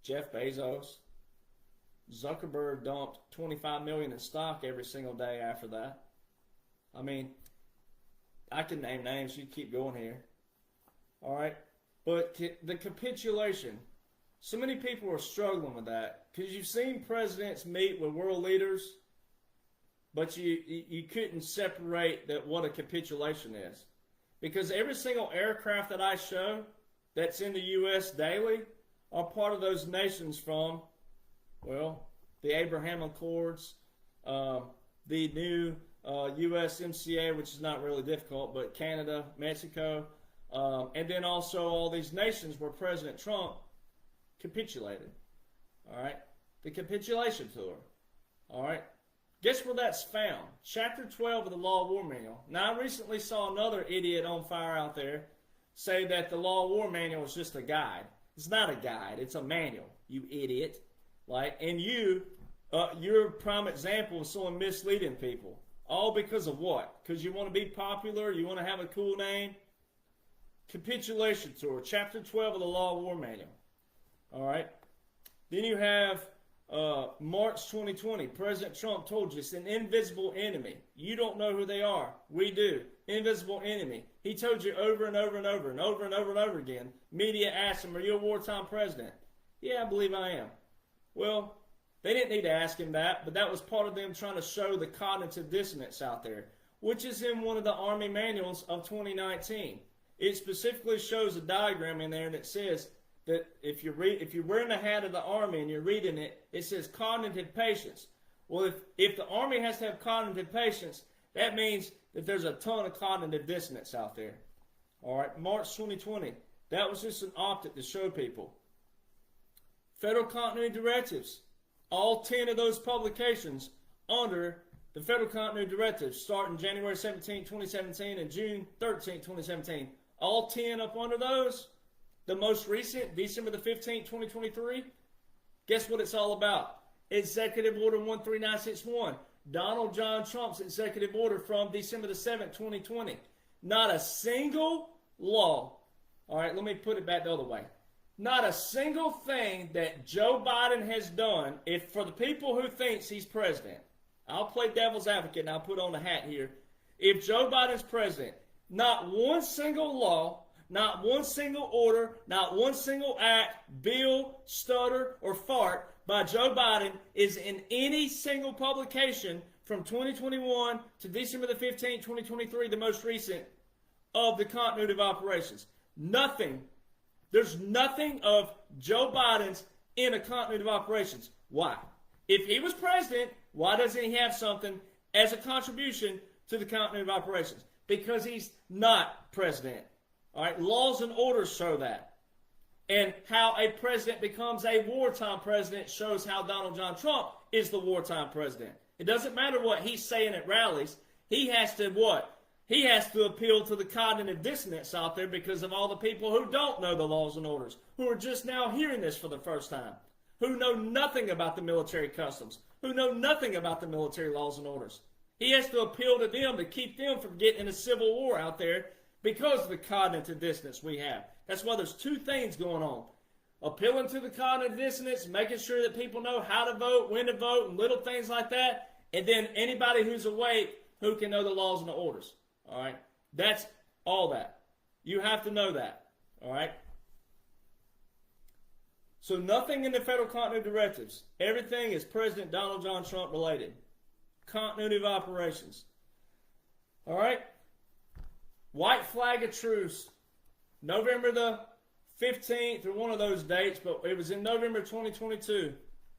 Jeff Bezos. Zuckerberg dumped $25 million in stock every single day after that. I mean, I can name names. You keep going here. All right. But the capitulation, so many people are struggling with that because you've seen presidents meet with world leaders, but you couldn't separate what a capitulation is. Because every single aircraft that I show that's in the U.S. daily are part of those nations from, well, the Abraham Accords, the new USMCA, which is not really difficult, but Canada, Mexico, And then also all these nations where President Trump capitulated. All right? The capitulation tour. All right? Guess where that's found? Chapter 12 of the Law of War Manual. Now, I recently saw another idiot on fire out there say that the Law of War Manual is just a guide. It's not a guide. It's a manual, you idiot. Like, and you're a prime example of someone misleading people. All because of what? Because you want to be popular? You want to have a cool name? Capitulation Tour, Chapter 12 of the Law of War Manual. All right? Then you have March 2020. President Trump told you it's an invisible enemy. You don't know who they are. We do. Invisible enemy. He told you over and over and over and over and over and over again. Media asked him, are you a wartime president? Yeah, I believe I am. Well, they didn't need to ask him that, but that was part of them trying to show the cognitive dissonance out there, which is in one of the Army manuals of 2019. It specifically shows a diagram in there that says that if you're wearing the hat of the Army and you're reading it, it says cognitive patience. Well, if the Army has to have cognitive patience, that means that there's a ton of cognitive dissonance out there. All right, March 2020. That was just an optic to show people. Federal Continuity Directives. All 10 of those publications under the Federal Continuity Directives starting January 17, 2017 and June 13, 2017. All 10 up under those. The most recent, December the 15th, 2023. Guess what it's all about? Executive Order 13961. Donald John Trump's executive order from December the 7th, 2020. Not a single law. All right, let me put it back the other way. Not a single thing that Joe Biden has done, if for the people who thinks he's president, I'll play devil's advocate and I'll put on the hat here. If Joe Biden's president, not one single law, not one single order, not one single act, bill, stutter, or fart by Joe Biden is in any single publication from 2021 to December the 15th, 2023, the most recent of the continuity of operations. Nothing. There's nothing of Joe Biden's in a continuity of operations. Why? If he was president, why doesn't he have something as a contribution to the continuity of operations? Because he's not president. All right, laws and orders show that. And how a president becomes a wartime president shows how Donald John Trump is the wartime president. It doesn't matter what he's saying at rallies. He has to what? He has to appeal to the cognitive dissonance out there because of all the people who don't know the laws and orders, who are just now hearing this for the first time, who know nothing about the military customs, who know nothing about the military laws and orders. He has to appeal to them to keep them from getting in a civil war out there because of the cognitive dissonance we have. That's why there's two things going on. Appealing to the cognitive dissonance, making sure that people know how to vote, when to vote, and little things like that. And then anybody who's awake who can know the laws and the orders. All right? That's all that. You have to know that. All right? So nothing in the federal continuity directives. Everything is President Donald John Trump related. Continuity of operations. All right? White flag of truce. November the 15th, or one of those dates, but it was in November 2022.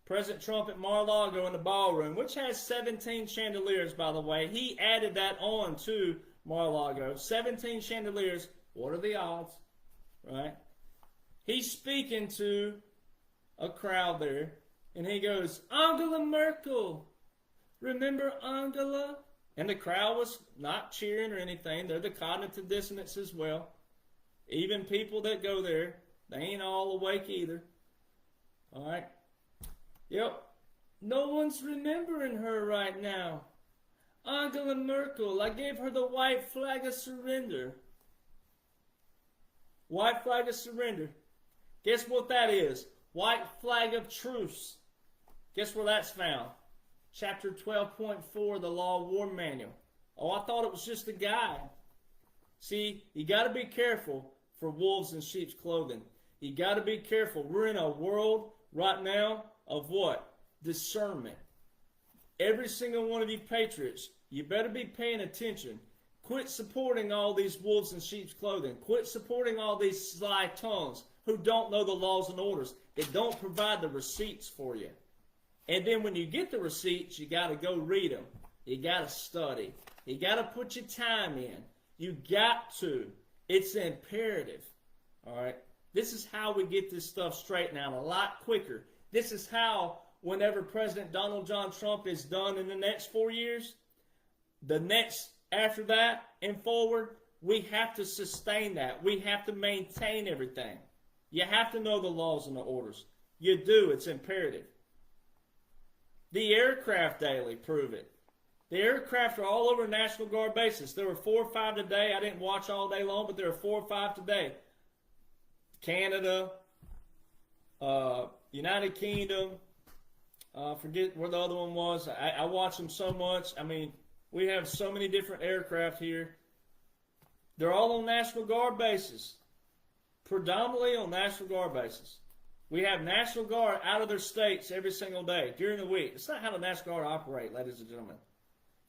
President Trump at Mar-a-Lago in the ballroom, which has 17 chandeliers, by the way. He added that on to Mar-a-Lago. 17 chandeliers. What are the odds? Right? He's speaking to a crowd there, and he goes, Angela Merkel. Remember Angela? And the crowd was not cheering or anything. They're the cognitive dissonance as well. Even people that go there, they ain't all awake either. All right? Yep. No one's remembering her right now. Angela Merkel, I gave her the white flag of surrender. White flag of surrender. Guess what that is? White flag of truce. Guess where that's found? Chapter 12.4 of the Law of War Manual. Oh, I thought it was just a guide. See, you got to be careful for wolves in sheep's clothing. You got to be careful. We're in a world right now of what? Discernment. Every single one of you patriots, you better be paying attention. Quit supporting all these wolves in sheep's clothing. Quit supporting all these sly tongues who don't know the laws and orders. They don't provide the receipts for you. And then when you get the receipts, you got to go read them. You got to study. You got to put your time in. You got to. It's imperative. All right. This is how we get this stuff straightened out a lot quicker. This is how, whenever President Donald John Trump is done in the next 4 years, the next after that and forward, we have to sustain that. We have to maintain everything. You have to know the laws and the orders. You do. It's imperative. The aircraft daily prove it. The aircraft are all over National Guard bases. There were 4 or 5 today. I didn't watch all day long, but there were 4 or 5 today. Canada, United Kingdom, forget where the other one was. I watch them so much. I mean, we have so many different aircraft here. They're all on National Guard bases, predominantly on National Guard bases. We have National Guard out of their states every single day during the week. It's not how the National Guard operate, ladies and gentlemen.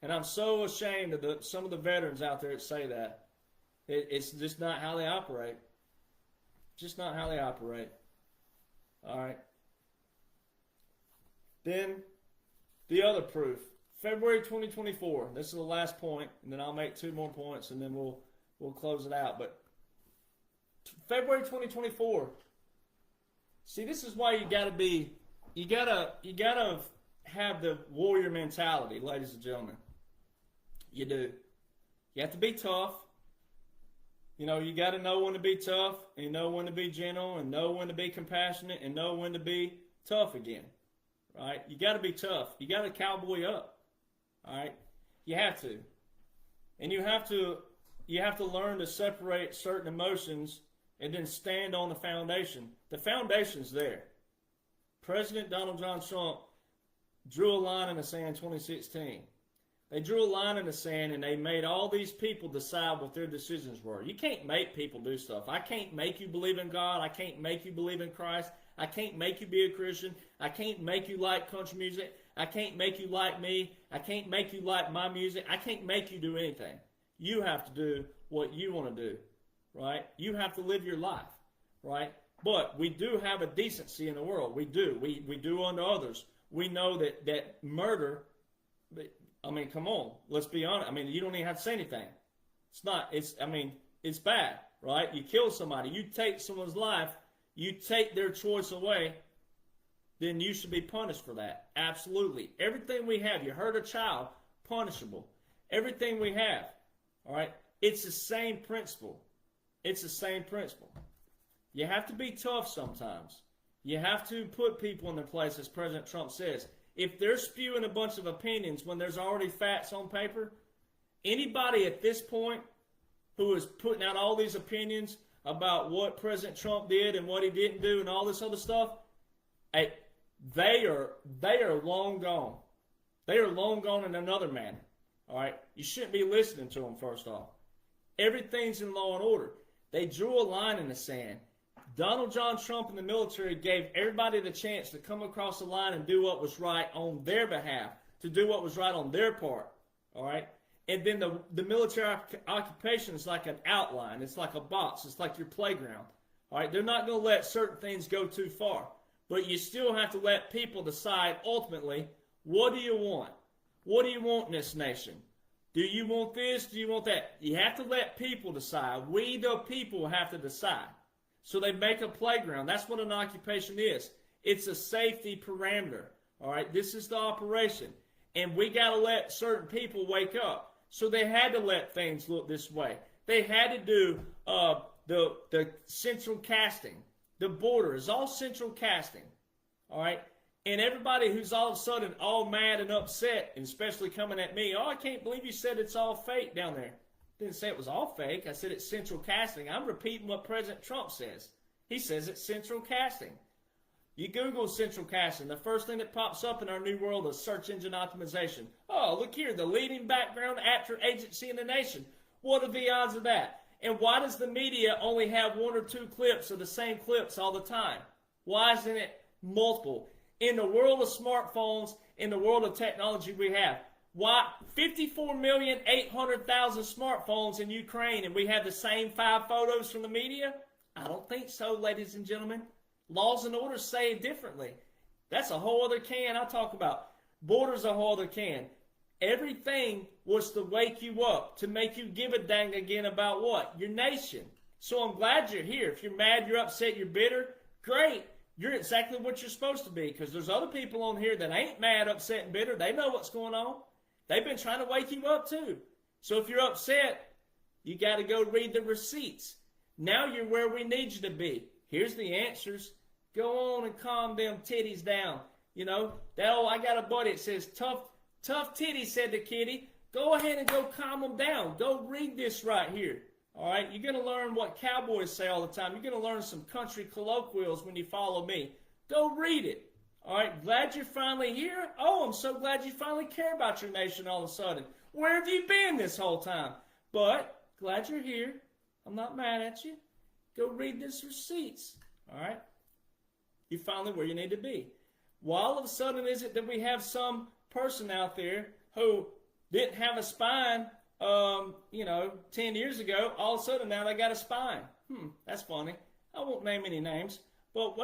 And I'm so ashamed of some of the veterans out there that say that. It's just not how they operate. Just not how they operate. All right. Then, the other proof. February 2024. This is the last point, and then I'll make 2 more points, and then we'll close it out. But February 2024. See, this is why you gotta have the warrior mentality, ladies and gentlemen. You do. You have to be tough. You know, you got to know when to be tough, and know when to be gentle, and know when to be compassionate, and know when to be tough again. Right? You got to be tough. You got to cowboy up. All right? You have to. And you have to learn to separate certain emotions and then stand on the foundation. The foundation's there. President Donald John Trump drew a line in the sand in 2016. They drew a line in the sand, and they made all these people decide what their decisions were. You can't make people do stuff. I can't make you believe in God. I can't make you believe in Christ. I can't make you be a Christian. I can't make you like country music. I can't make you like me. I can't make you like my music. I can't make you do anything. You have to do what you want to do, right? You have to live your life, right? But we do have a decency in the world. We do. We do unto others. We know that murder, I mean, come on. Let's be honest. I mean, you don't even have to say anything. It's bad, right? You kill somebody. You take someone's life. You take their choice away. Then you should be punished for that. Absolutely. Everything we have, you hurt a child, punishable. Everything we have, all right? It's the same principle. It's the same principle. You have to be tough sometimes. You have to put people in their place, as President Trump says. If they're spewing a bunch of opinions when there's already facts on paper, anybody at this point who is putting out all these opinions about what President Trump did and what he didn't do and all this other stuff, they are long gone. They are long gone in another manner. All right? You shouldn't be listening to them, first off. Everything's in law and order. They drew a line in the sand. Donald John Trump and the military gave everybody the chance to come across the line and do what was right on their behalf, to do what was right on their part, all right? And then the military occupation is like an outline. It's like a box. It's like your playground, all right? They're not going to let certain things go too far, but you still have to let people decide ultimately, what do you want? What do you want in this nation? Do you want this? Do you want that? You have to let people decide. We, the people, have to decide. So they make a playground. That's what an occupation is. It's a safety parameter. All right, this is the operation. And we got to let certain people wake up. So they had to let things look this way. They had to do the central casting. The border is all central casting. All right, and everybody who's all of a sudden all mad and upset, and especially coming at me, oh, I can't believe you said it's all fake down there. Didn't say it was all fake. I said it's central casting. I'm repeating what President Trump says. He says it's central casting. You Google central casting, the first thing that pops up in our new world is search engine optimization. Oh, look here, the leading background actor agency in the nation. What are the odds of that? And why does the media only have 1 or 2 clips of the same clips all the time? Why isn't it multiple? In the world of smartphones, in the world of technology we have, why 54,800,000 smartphones in Ukraine and we have the same 5 photos from the media? I don't think so, ladies and gentlemen. Laws and orders say it differently. That's a whole other can I'll talk about. Borders a whole other can. Everything was to wake you up, to make you give a dang again about what? Your nation. So I'm glad you're here. If you're mad, you're upset, you're bitter, great. You're exactly what you're supposed to be, because there's other people on here that ain't mad, upset, and bitter. They know what's going on. They've been trying to wake you up too. So if you're upset, you got to go read the receipts. Now you're where we need you to be. Here's the answers. Go on and calm them titties down. You know, I got a buddy that says, tough titties, said the kitty. Go ahead and go calm them down. Go read this right here. All right, you're going to learn what cowboys say all the time. You're going to learn some country colloquials when you follow me. Go read it. All right, glad you're finally here. Oh, I'm so glad you finally care about your nation all of a sudden. Where have you been this whole time? But glad you're here. I'm not mad at you. Go read these receipts. All right, you're finally where you need to be. Why all of a sudden is it that we have some person out there who didn't have a spine 10 years ago, all of a sudden now they got a spine? That's funny. I won't name any names, but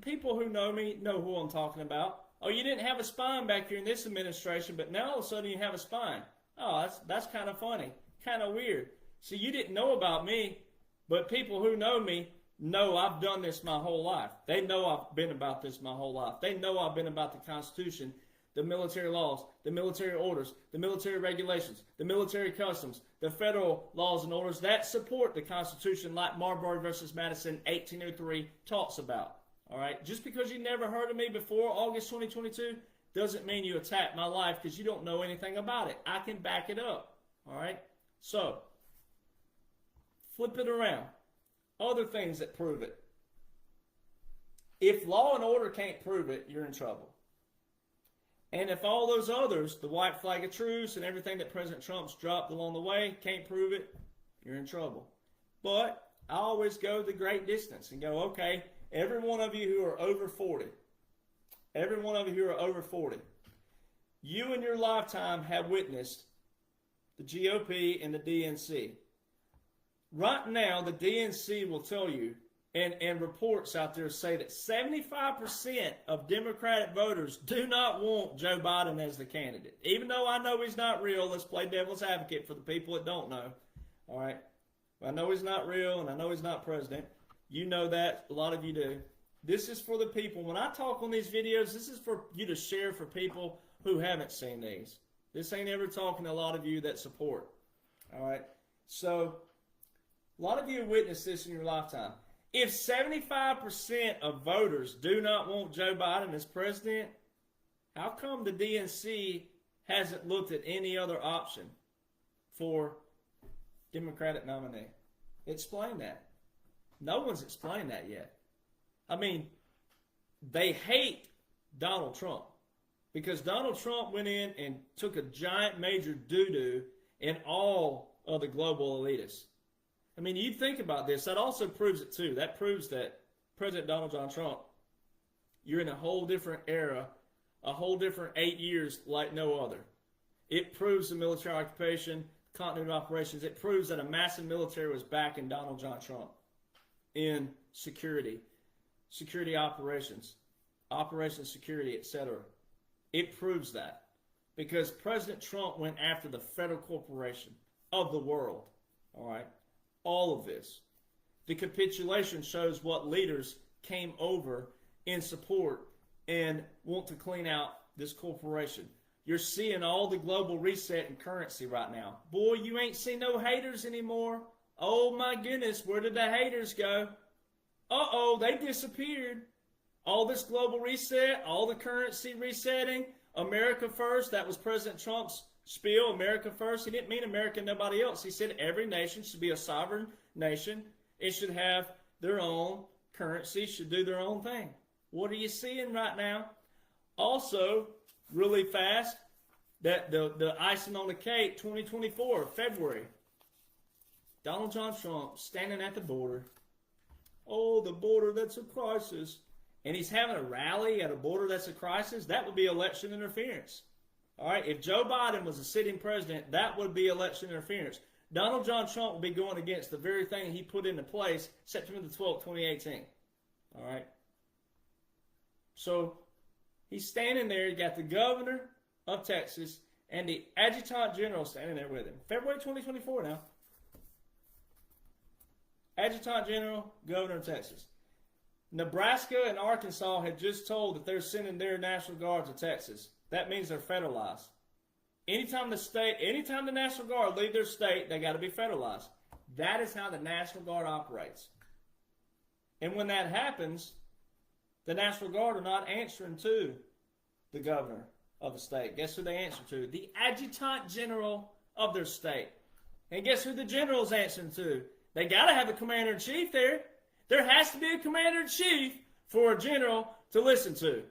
people who know me know who I'm talking about. Oh, you didn't have a spine back here in this administration, but now all of a sudden you have a spine. Oh, that's kind of funny, kind of weird. See, you didn't know about me, but people who know me know I've done this my whole life. They know I've been about this my whole life. They know I've been about the Constitution, the military laws, the military orders, the military regulations, the military customs, the federal laws and orders that support the Constitution, like Marbury versus Madison 1803 talks about. All right, just because you never heard of me before August 2022 doesn't mean you attack my life because you don't know anything about it. I can back it up. All right, so flip it around. Other things that prove it. If law and order can't prove it, you're in trouble. And if all those others, the white flag of truce and everything that President Trump's dropped along the way, can't prove it, you're in trouble. But I always go the great distance and go, okay, every one of you who are over 40, you in your lifetime have witnessed the GOP and the DNC. Right now, the DNC will tell you, and reports out there say that 75% of Democratic voters do not want Joe Biden as the candidate. Even though I know he's not real, let's play devil's advocate for the people that don't know. All right? I know he's not real, and I know he's not president. You know that. A lot of you do. This is for the people. When I talk on these videos, this is for you to share for people who haven't seen these. This ain't ever talking to a lot of you that support. All right? So, a lot of you have witnessed this in your lifetime. If 75% of voters do not want Joe Biden as president, how come the DNC hasn't looked at any other option for Democratic nominee? Explain that. No one's explained that yet. I mean, they hate Donald Trump because Donald Trump went in and took a giant major doo-doo in all of the global elitists. I mean, you think about this. That also proves it, too. That proves that President Donald John Trump, you're in a whole different era, a whole different 8 years like no other. It proves the military occupation, continuity of operations. It proves that a massive military was backing Donald John Trump in security operations, operations security, etc. It proves that because President Trump went after the federal corporation of the world, all right? All of this. The capitulation shows what leaders came over in support and want to clean out this corporation. You're seeing all the global reset in currency right now. Boy, you ain't seen no haters anymore. Oh my goodness, where did the haters go? Uh-oh, they disappeared. All this global reset, all the currency resetting, America first, that was President Trump's spiel, America first. He didn't mean America, nobody else. He said every nation should be a sovereign nation. It should have their own currency, should do their own thing. What are you seeing right now? Also, really fast, that the icing on the cake, 2024, February. Donald John Trump standing at the border. Oh, the border, that's a crisis. And he's having a rally at a border that's a crisis. That would be election interference. All right, if Joe Biden was a sitting president, that would be election interference. Donald John Trump would be going against the very thing he put into place September the 12th, 2018. All right. So he's standing there. You got the governor of Texas and the Adjutant General standing there with him. February 2024 now. Adjutant General, Governor of Texas. Nebraska and Arkansas had just told that they're sending their National Guard to Texas. That means they're federalized. Anytime the National Guard leave their state, they got to be federalized. That is how the National Guard operates. And when that happens, the National Guard are not answering to the governor of the state. Guess who they answer to? The Adjutant General of their state. And guess who the general's answering to? They got to have a commander-in-chief there. There has to be a commander-in-chief for a general to listen to.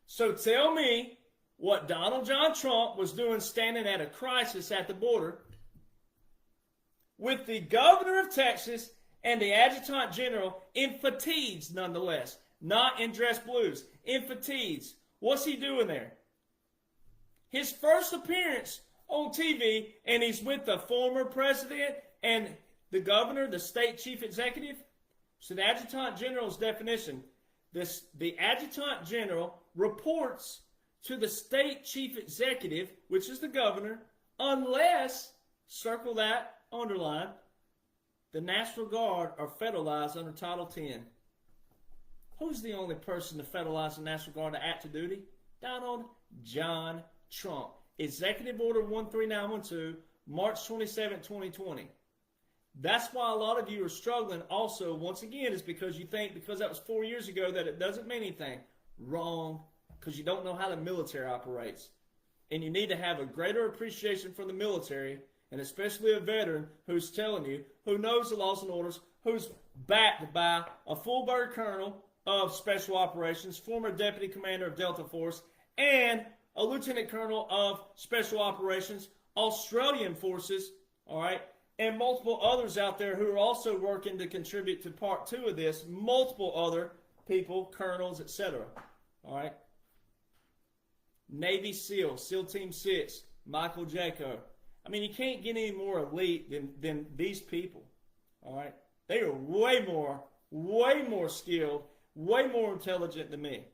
So tell me what Donald John Trump was doing standing at a crisis at the border with the governor of Texas and the adjutant general in fatigues nonetheless, not in dress blues, in fatigues. What's he doing there? His first appearance on TV, and he's with the former president and the governor, the state chief executive. So the adjutant general's definition, the adjutant general reports to the state chief executive, which is the governor, unless, circle that, underline, the National Guard are federalized under Title 10. Who's the only person to federalize the National Guard to active duty? Donald John Trump. Executive Order 13912, March 27, 2020. That's why a lot of you are struggling also, once again, is because you think because that was 4 years ago that it doesn't mean anything. Wrong. Because you don't know how the military operates. And you need to have a greater appreciation for the military, and especially a veteran who's telling you, who knows the laws and orders, who's backed by a full-bird colonel of Special Operations, former deputy commander of Delta Force, and a lieutenant colonel of Special Operations, Australian Forces, all right, and multiple others out there who are also working to contribute to part 2 of this, multiple other people, colonels, etc., all right. Navy SEAL, SEAL Team 6, Michael Jaco. I mean, you can't get any more elite than these people, all right? They are way more skilled, way more intelligent than me.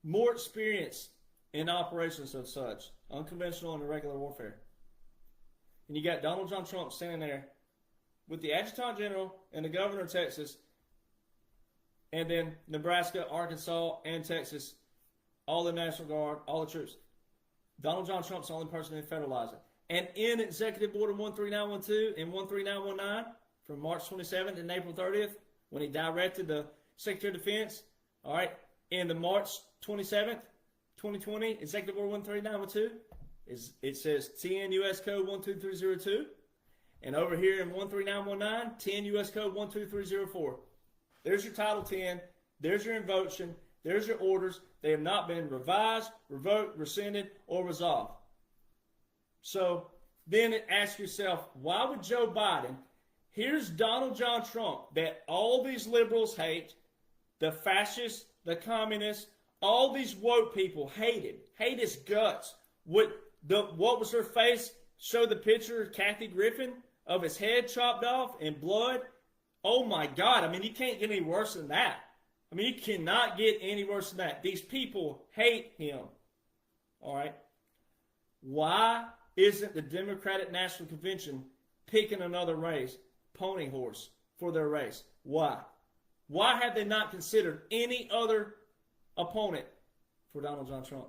More experience in operations of such, unconventional and irregular warfare. And you got Donald John Trump standing there with the Adjutant General and the Governor of Texas, and then Nebraska, Arkansas, and Texas, all the National Guard, all the troops. Donald John Trump's the only person to federalize it. And in Executive Order 13912 and 13919 from March 27th and April 30th, when he directed the Secretary of Defense, all right, in the March 27th, 2020, Executive Order 13912, it says 10 U.S. Code 12302. And over here in 13919, 10 U.S. Code 12304. There's your Title 10. There's your invocation. There's your orders. They have not been revised, revoked, rescinded, or resolved. So then ask yourself, why would Joe Biden, here's Donald John Trump that all these liberals hate, the fascists, the communists, all these woke people hate his guts. What was her face? Show the picture of Kathy Griffin of his head chopped off and blood. Oh my God, I mean, you can't get any worse than that. I mean, you cannot get any worse than that. These people hate him. All right? Why isn't the Democratic National Convention picking another race, pony horse, for their race? Why? Why have they not considered any other opponent for Donald John Trump?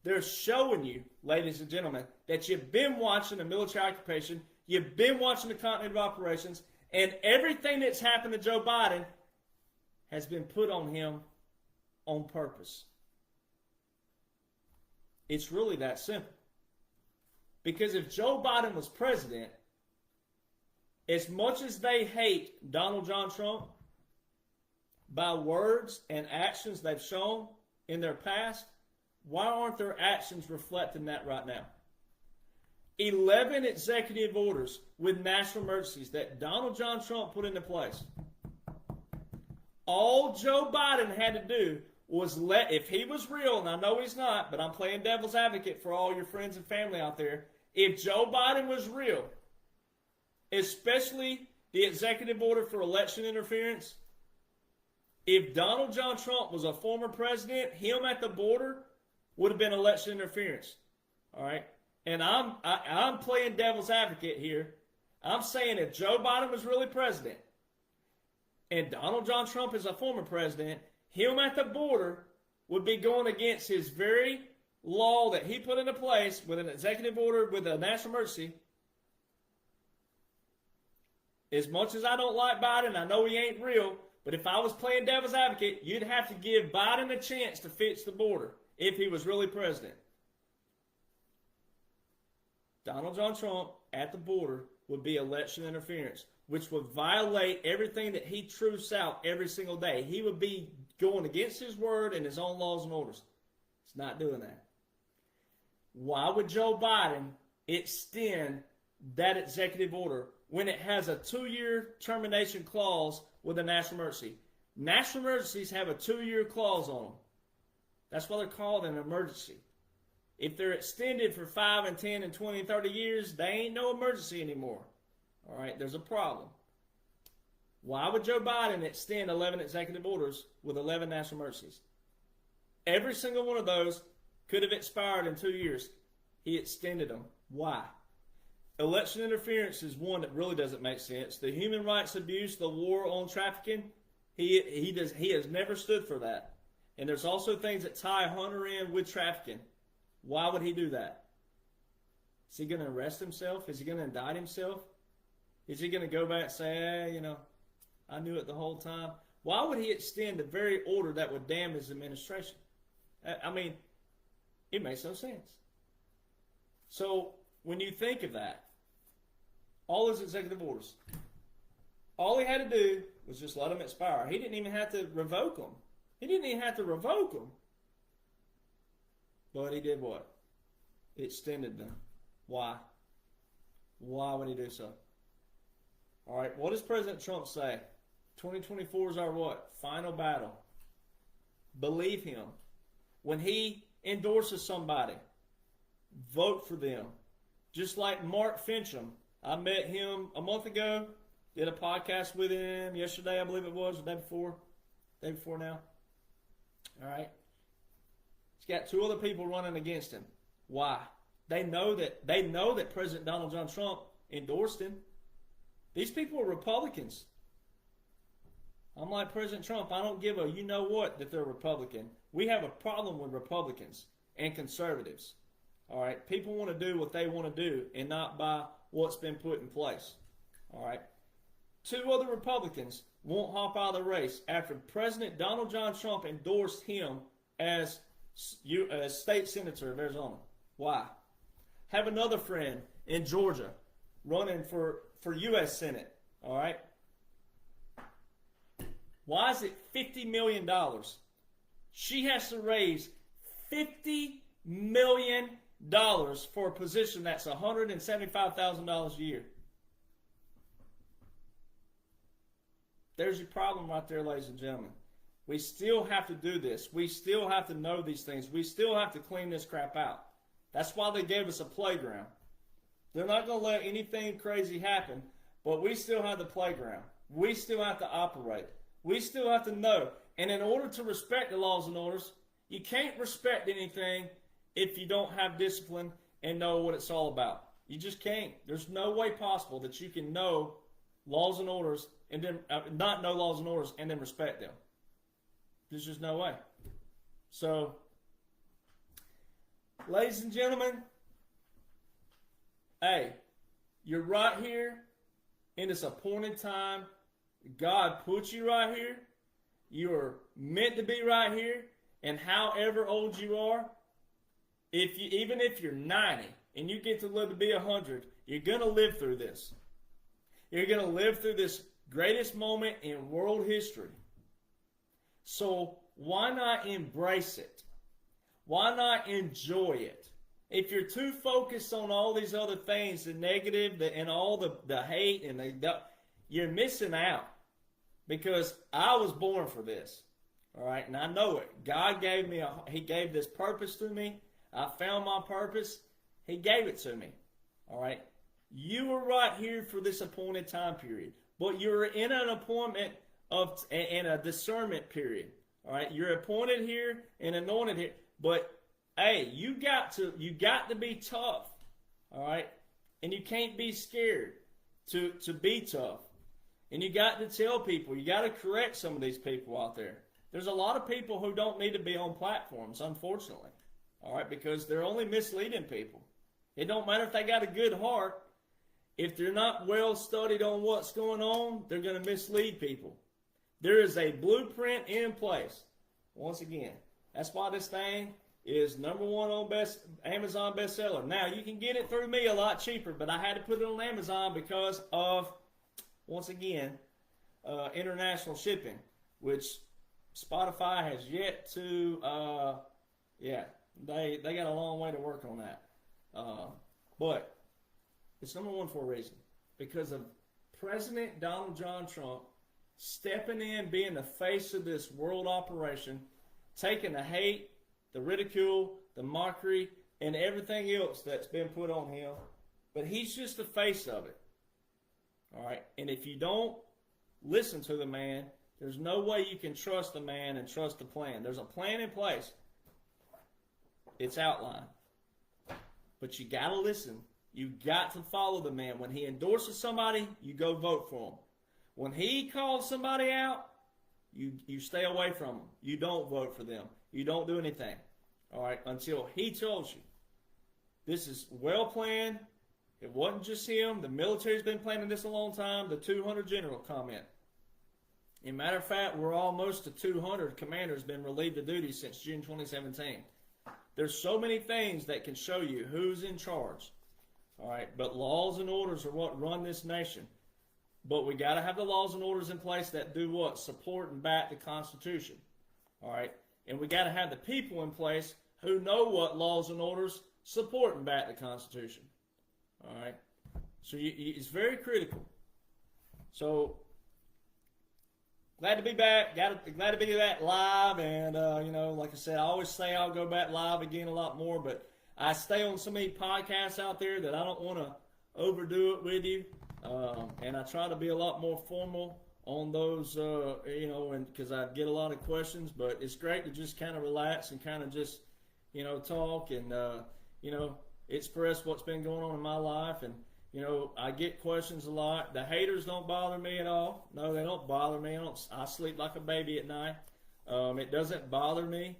They're showing you, ladies and gentlemen, that you've been watching the military occupation, you've been watching the continent of operations, and everything that's happened to Joe Biden has been put on him on purpose. It's really that simple. Because if Joe Biden was president, as much as they hate Donald John Trump, by words and actions they've shown in their past, why aren't their actions reflecting that right now? 11 executive orders with national emergencies that Donald John Trump put into place. All Joe Biden had to do was if he was real, and I know he's not, but I'm playing devil's advocate for all your friends and family out there. If Joe Biden was real, especially the executive order for election interference, if Donald John Trump was a former president, him at the border would have been election interference. All right. And I'm playing devil's advocate here. I'm saying if Joe Biden was really president and Donald John Trump is a former president, him at the border would be going against his very law that he put into place with an executive order with a national emergency. As much as I don't like Biden, I know he ain't real, but if I was playing devil's advocate, you'd have to give Biden a chance to fix the border if he was really president. Donald John Trump at the border would be election interference, which would violate everything that he truths out every single day. He would be going against his word and his own laws and orders. It's not doing that. Why would Joe Biden extend that executive order when it has a 2-year termination clause with a national emergency? National emergencies have a 2-year clause on them. That's why they're called an emergency. If they're extended for 5 and 10 and 20 and 30 years, they ain't no emergency anymore. All right, there's a problem. Why would Joe Biden extend 11 executive orders with 11 national emergencies? Every single one of those could have expired in 2 years. He extended them. Why? Election interference is one that really doesn't make sense. The human rights abuse, the war on trafficking, he has never stood for that. And there's also things that tie Hunter in with trafficking. Why would he do that? Is he going to arrest himself? Is he going to indict himself? Is he going to go back and say, I knew it the whole time? Why would he extend the very order that would damn his administration? I mean, it makes no sense. So when you think of that, all his executive orders, all he had to do was just let them expire. He didn't even have to revoke them. But he did what? He extended them. Why? Why would he do so? All right, what does President Trump say? 2024 is our what? Final battle. Believe him. When he endorses somebody, vote for them. Just like Mark Fincham. I met him a month ago, did a podcast with him yesterday, I believe it was, the day before now. All right. He's got 2 other people running against him. Why? They know that President Donald John Trump endorsed him. These people are Republicans. I'm like President Trump, I don't give a you-know-what that they're Republican. We have a problem with Republicans and conservatives. All right? People want to do what they want to do and not by what's been put in place. All right? 2 other Republicans won't hop out of the race after President Donald John Trump endorsed him as state senator of Arizona. Why? Have another friend in Georgia running for U.S. Senate. All right? Why is it $50 million? She has to raise $50 million for a position that's $175,000 a year. There's your problem right there, ladies and gentlemen. We still have to do this. We still have to know these things. We still have to clean this crap out. That's why they gave us a playground. They're not going to let anything crazy happen, but we still have the playground. We still have to operate. We still have to know. And in order to respect the laws and orders, you can't respect anything if you don't have discipline and know what it's all about. You just can't. There's no way possible that you can know laws and orders and then not know laws and orders and then respect them. There's just no way. So, ladies and gentlemen, hey, you're right here in this appointed time. God put you right here. You're meant to be right here. And however old you are, even if you're 90 and you get to live to be 100, you're going to live through this. You're going to live through this greatest moment in world history. So why not embrace it? Why not enjoy it? If you're too focused on all these other things, the negative and all the hate, and you're missing out. Because I was born for this. All right, and I know it. God gave me, He gave this purpose to me. I found my purpose. He gave it to me. All right. You were right here for this appointed time period. But you're in an appointment in a discernment period. All right. You're appointed here and anointed here. But hey, you got to be tough, all right? And you can't be scared to be tough. And you got to tell people, you got to correct some of these people out there. There's a lot of people who don't need to be on platforms, unfortunately, all right, because they're only misleading people. It don't matter if they got a good heart. If they're not well studied on what's going on, they're going to mislead people. There is a blueprint in place. Once again, that's why this thing is #1 on Amazon bestseller. Now, you can get it through me a lot cheaper, but I had to put it on Amazon because of, once again, international shipping, which Spotify has yet to, they got a long way to work on that. But it's #1 for a reason. Because of President Donald John Trump stepping in, being the face of this world operation, taking the hate, the ridicule, the mockery, and everything else that's been put on him. But he's just the face of it. All right? And if you don't listen to the man, there's no way you can trust the man and trust the plan. There's a plan in place. It's outlined. But you got to listen. You got to follow the man. When he endorses somebody, you go vote for him. When he calls somebody out, you stay away from them. You don't vote for them. You don't do anything. All right? Until he tells you. This is well planned. It wasn't just him. The military's been planning this a long time. The 200 general comment. As a matter of fact, we're almost to 200 commanders been relieved of duty since June 2017. There's so many things that can show you who's in charge. All right, but laws and orders are what run this nation. But we got to have the laws and orders in place that do what? Support and back the Constitution. All right, and we got to have the people in place who know what laws and orders support and back the Constitution. All right, so it's very critical. So glad to be back. Glad to be back live, and like I said, I always say I'll go back live again a lot more, but I stay on so many podcasts out there that I don't want to overdo it with you, and I try to be a lot more formal on those, and because I get a lot of questions, but it's great to just kind of relax and kind of just, talk and, express what's been going on in my life. And, I get questions a lot. The haters don't bother me at all. No, they don't bother me. I sleep like a baby at night. It doesn't bother me.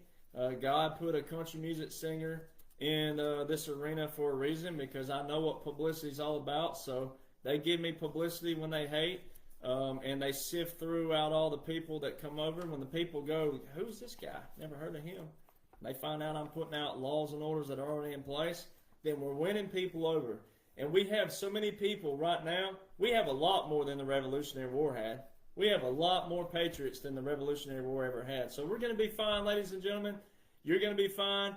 God put a country music singer in this arena for a reason, because I know what publicity is all about. So they give me publicity when they hate, and they sift out all the people that come over. When the people go, who's this guy? Never heard of him. And they find out I'm putting out laws and orders that are already in place. Then we're winning people over. And we have so many people right now. We have a lot more than the Revolutionary War had. We have a lot more patriots than the Revolutionary War ever had. So we're going to be fine, ladies and gentlemen. You're going to be fine.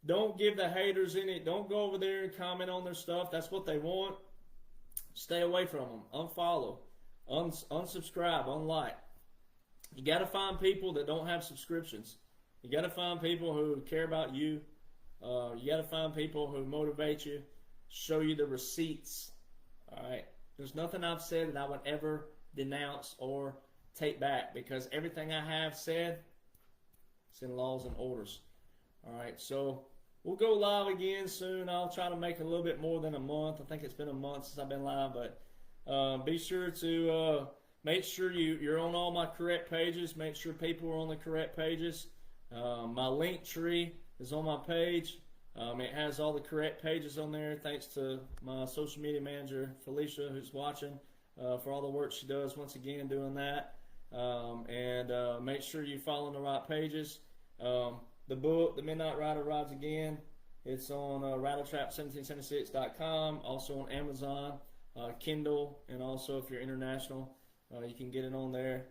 Don't give the haters any. Don't go over there and comment on their stuff. That's what they want. Stay away from them. Unfollow. Unsubscribe. Unlike. You got to find people that don't have subscriptions. You got to find people who care about you. You got to find people who motivate you, show you the receipts. All right. There's nothing I've said that I would ever denounce or take back, because everything I have said, it's in laws and orders. All right. So we'll go live again soon. I'll try to make it a little bit more than a month. I think it's been a month since I've been live, but be sure to make sure you're on all my correct pages. Make sure people are on the correct pages. My link tree is on my page. It has all the correct pages on there, thanks to my social media manager, Felicia, who's watching, for all the work she does, once again, doing that. And make sure you're following the right pages. The book, The Midnight Rider Rides Again, it's on rattletrap1776.com, also on Amazon, Kindle, and also if you're international, you can get it on there.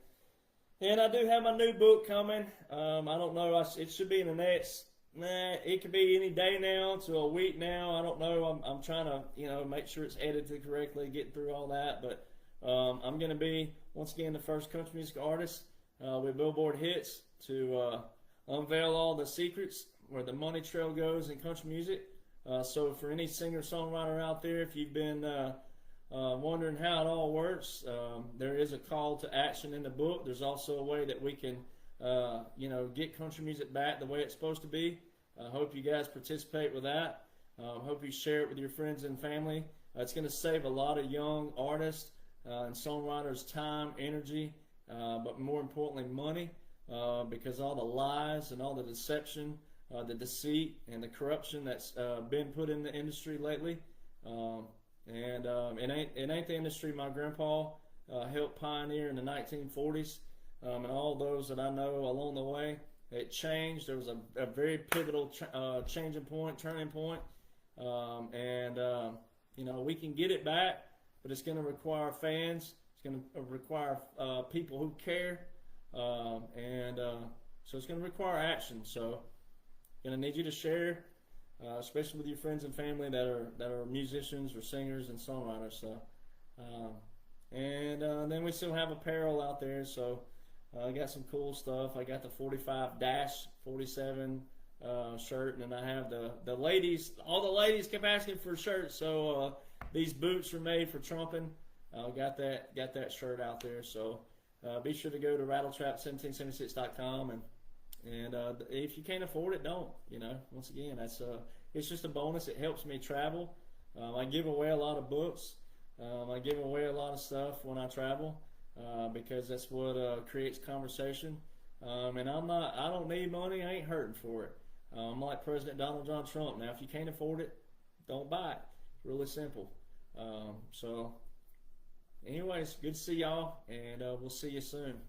And I do have my new book coming. I don't know. It should be in the next. It could be any day now to a week now. I don't know. I'm trying to make sure it's edited correctly, getting through all that. But I'm going to be once again the first country music artist with Billboard Hits to unveil all the secrets where the money trail goes in country music. So for any singer-songwriter out there, if you've been wondering how it all works, there is a call to action in the book. There's also a way that we can, get country music back the way it's supposed to be. I hope you guys participate with that. Hope you share it with your friends and family. It's going to save a lot of young artists and songwriters time, energy, but more importantly, money, because all the lies and all the deception, the deceit, and the corruption that's been put in the industry lately. It ain't the industry my grandpa helped pioneer in the 1940s, and all those that I know along the way. It changed. There was a very pivotal changing point, turning point, we can get it back, but it's going to require fans. It's going to require people who care, so it's going to require action. So, going to need you to share, especially with your friends and family that are musicians or singers and songwriters. So, then we still have apparel out there. So, I got some cool stuff. I got the 45-47 shirt, and then I have the ladies. All the ladies kept asking for shirts, so these boots are made for trumping. Got that shirt out there. So be sure to go to rattletrap1776.com, and if you can't afford it, don't. Once again, that's it's just a bonus. It helps me travel. I give away a lot of books. I give away a lot of stuff when I travel. Because that's what creates conversation. And I don't need money. I ain't hurting for it. I'm like President Donald John Trump. Now, if you can't afford it, don't buy it. It's really simple. So, anyways, good to see y'all, and we'll see you soon.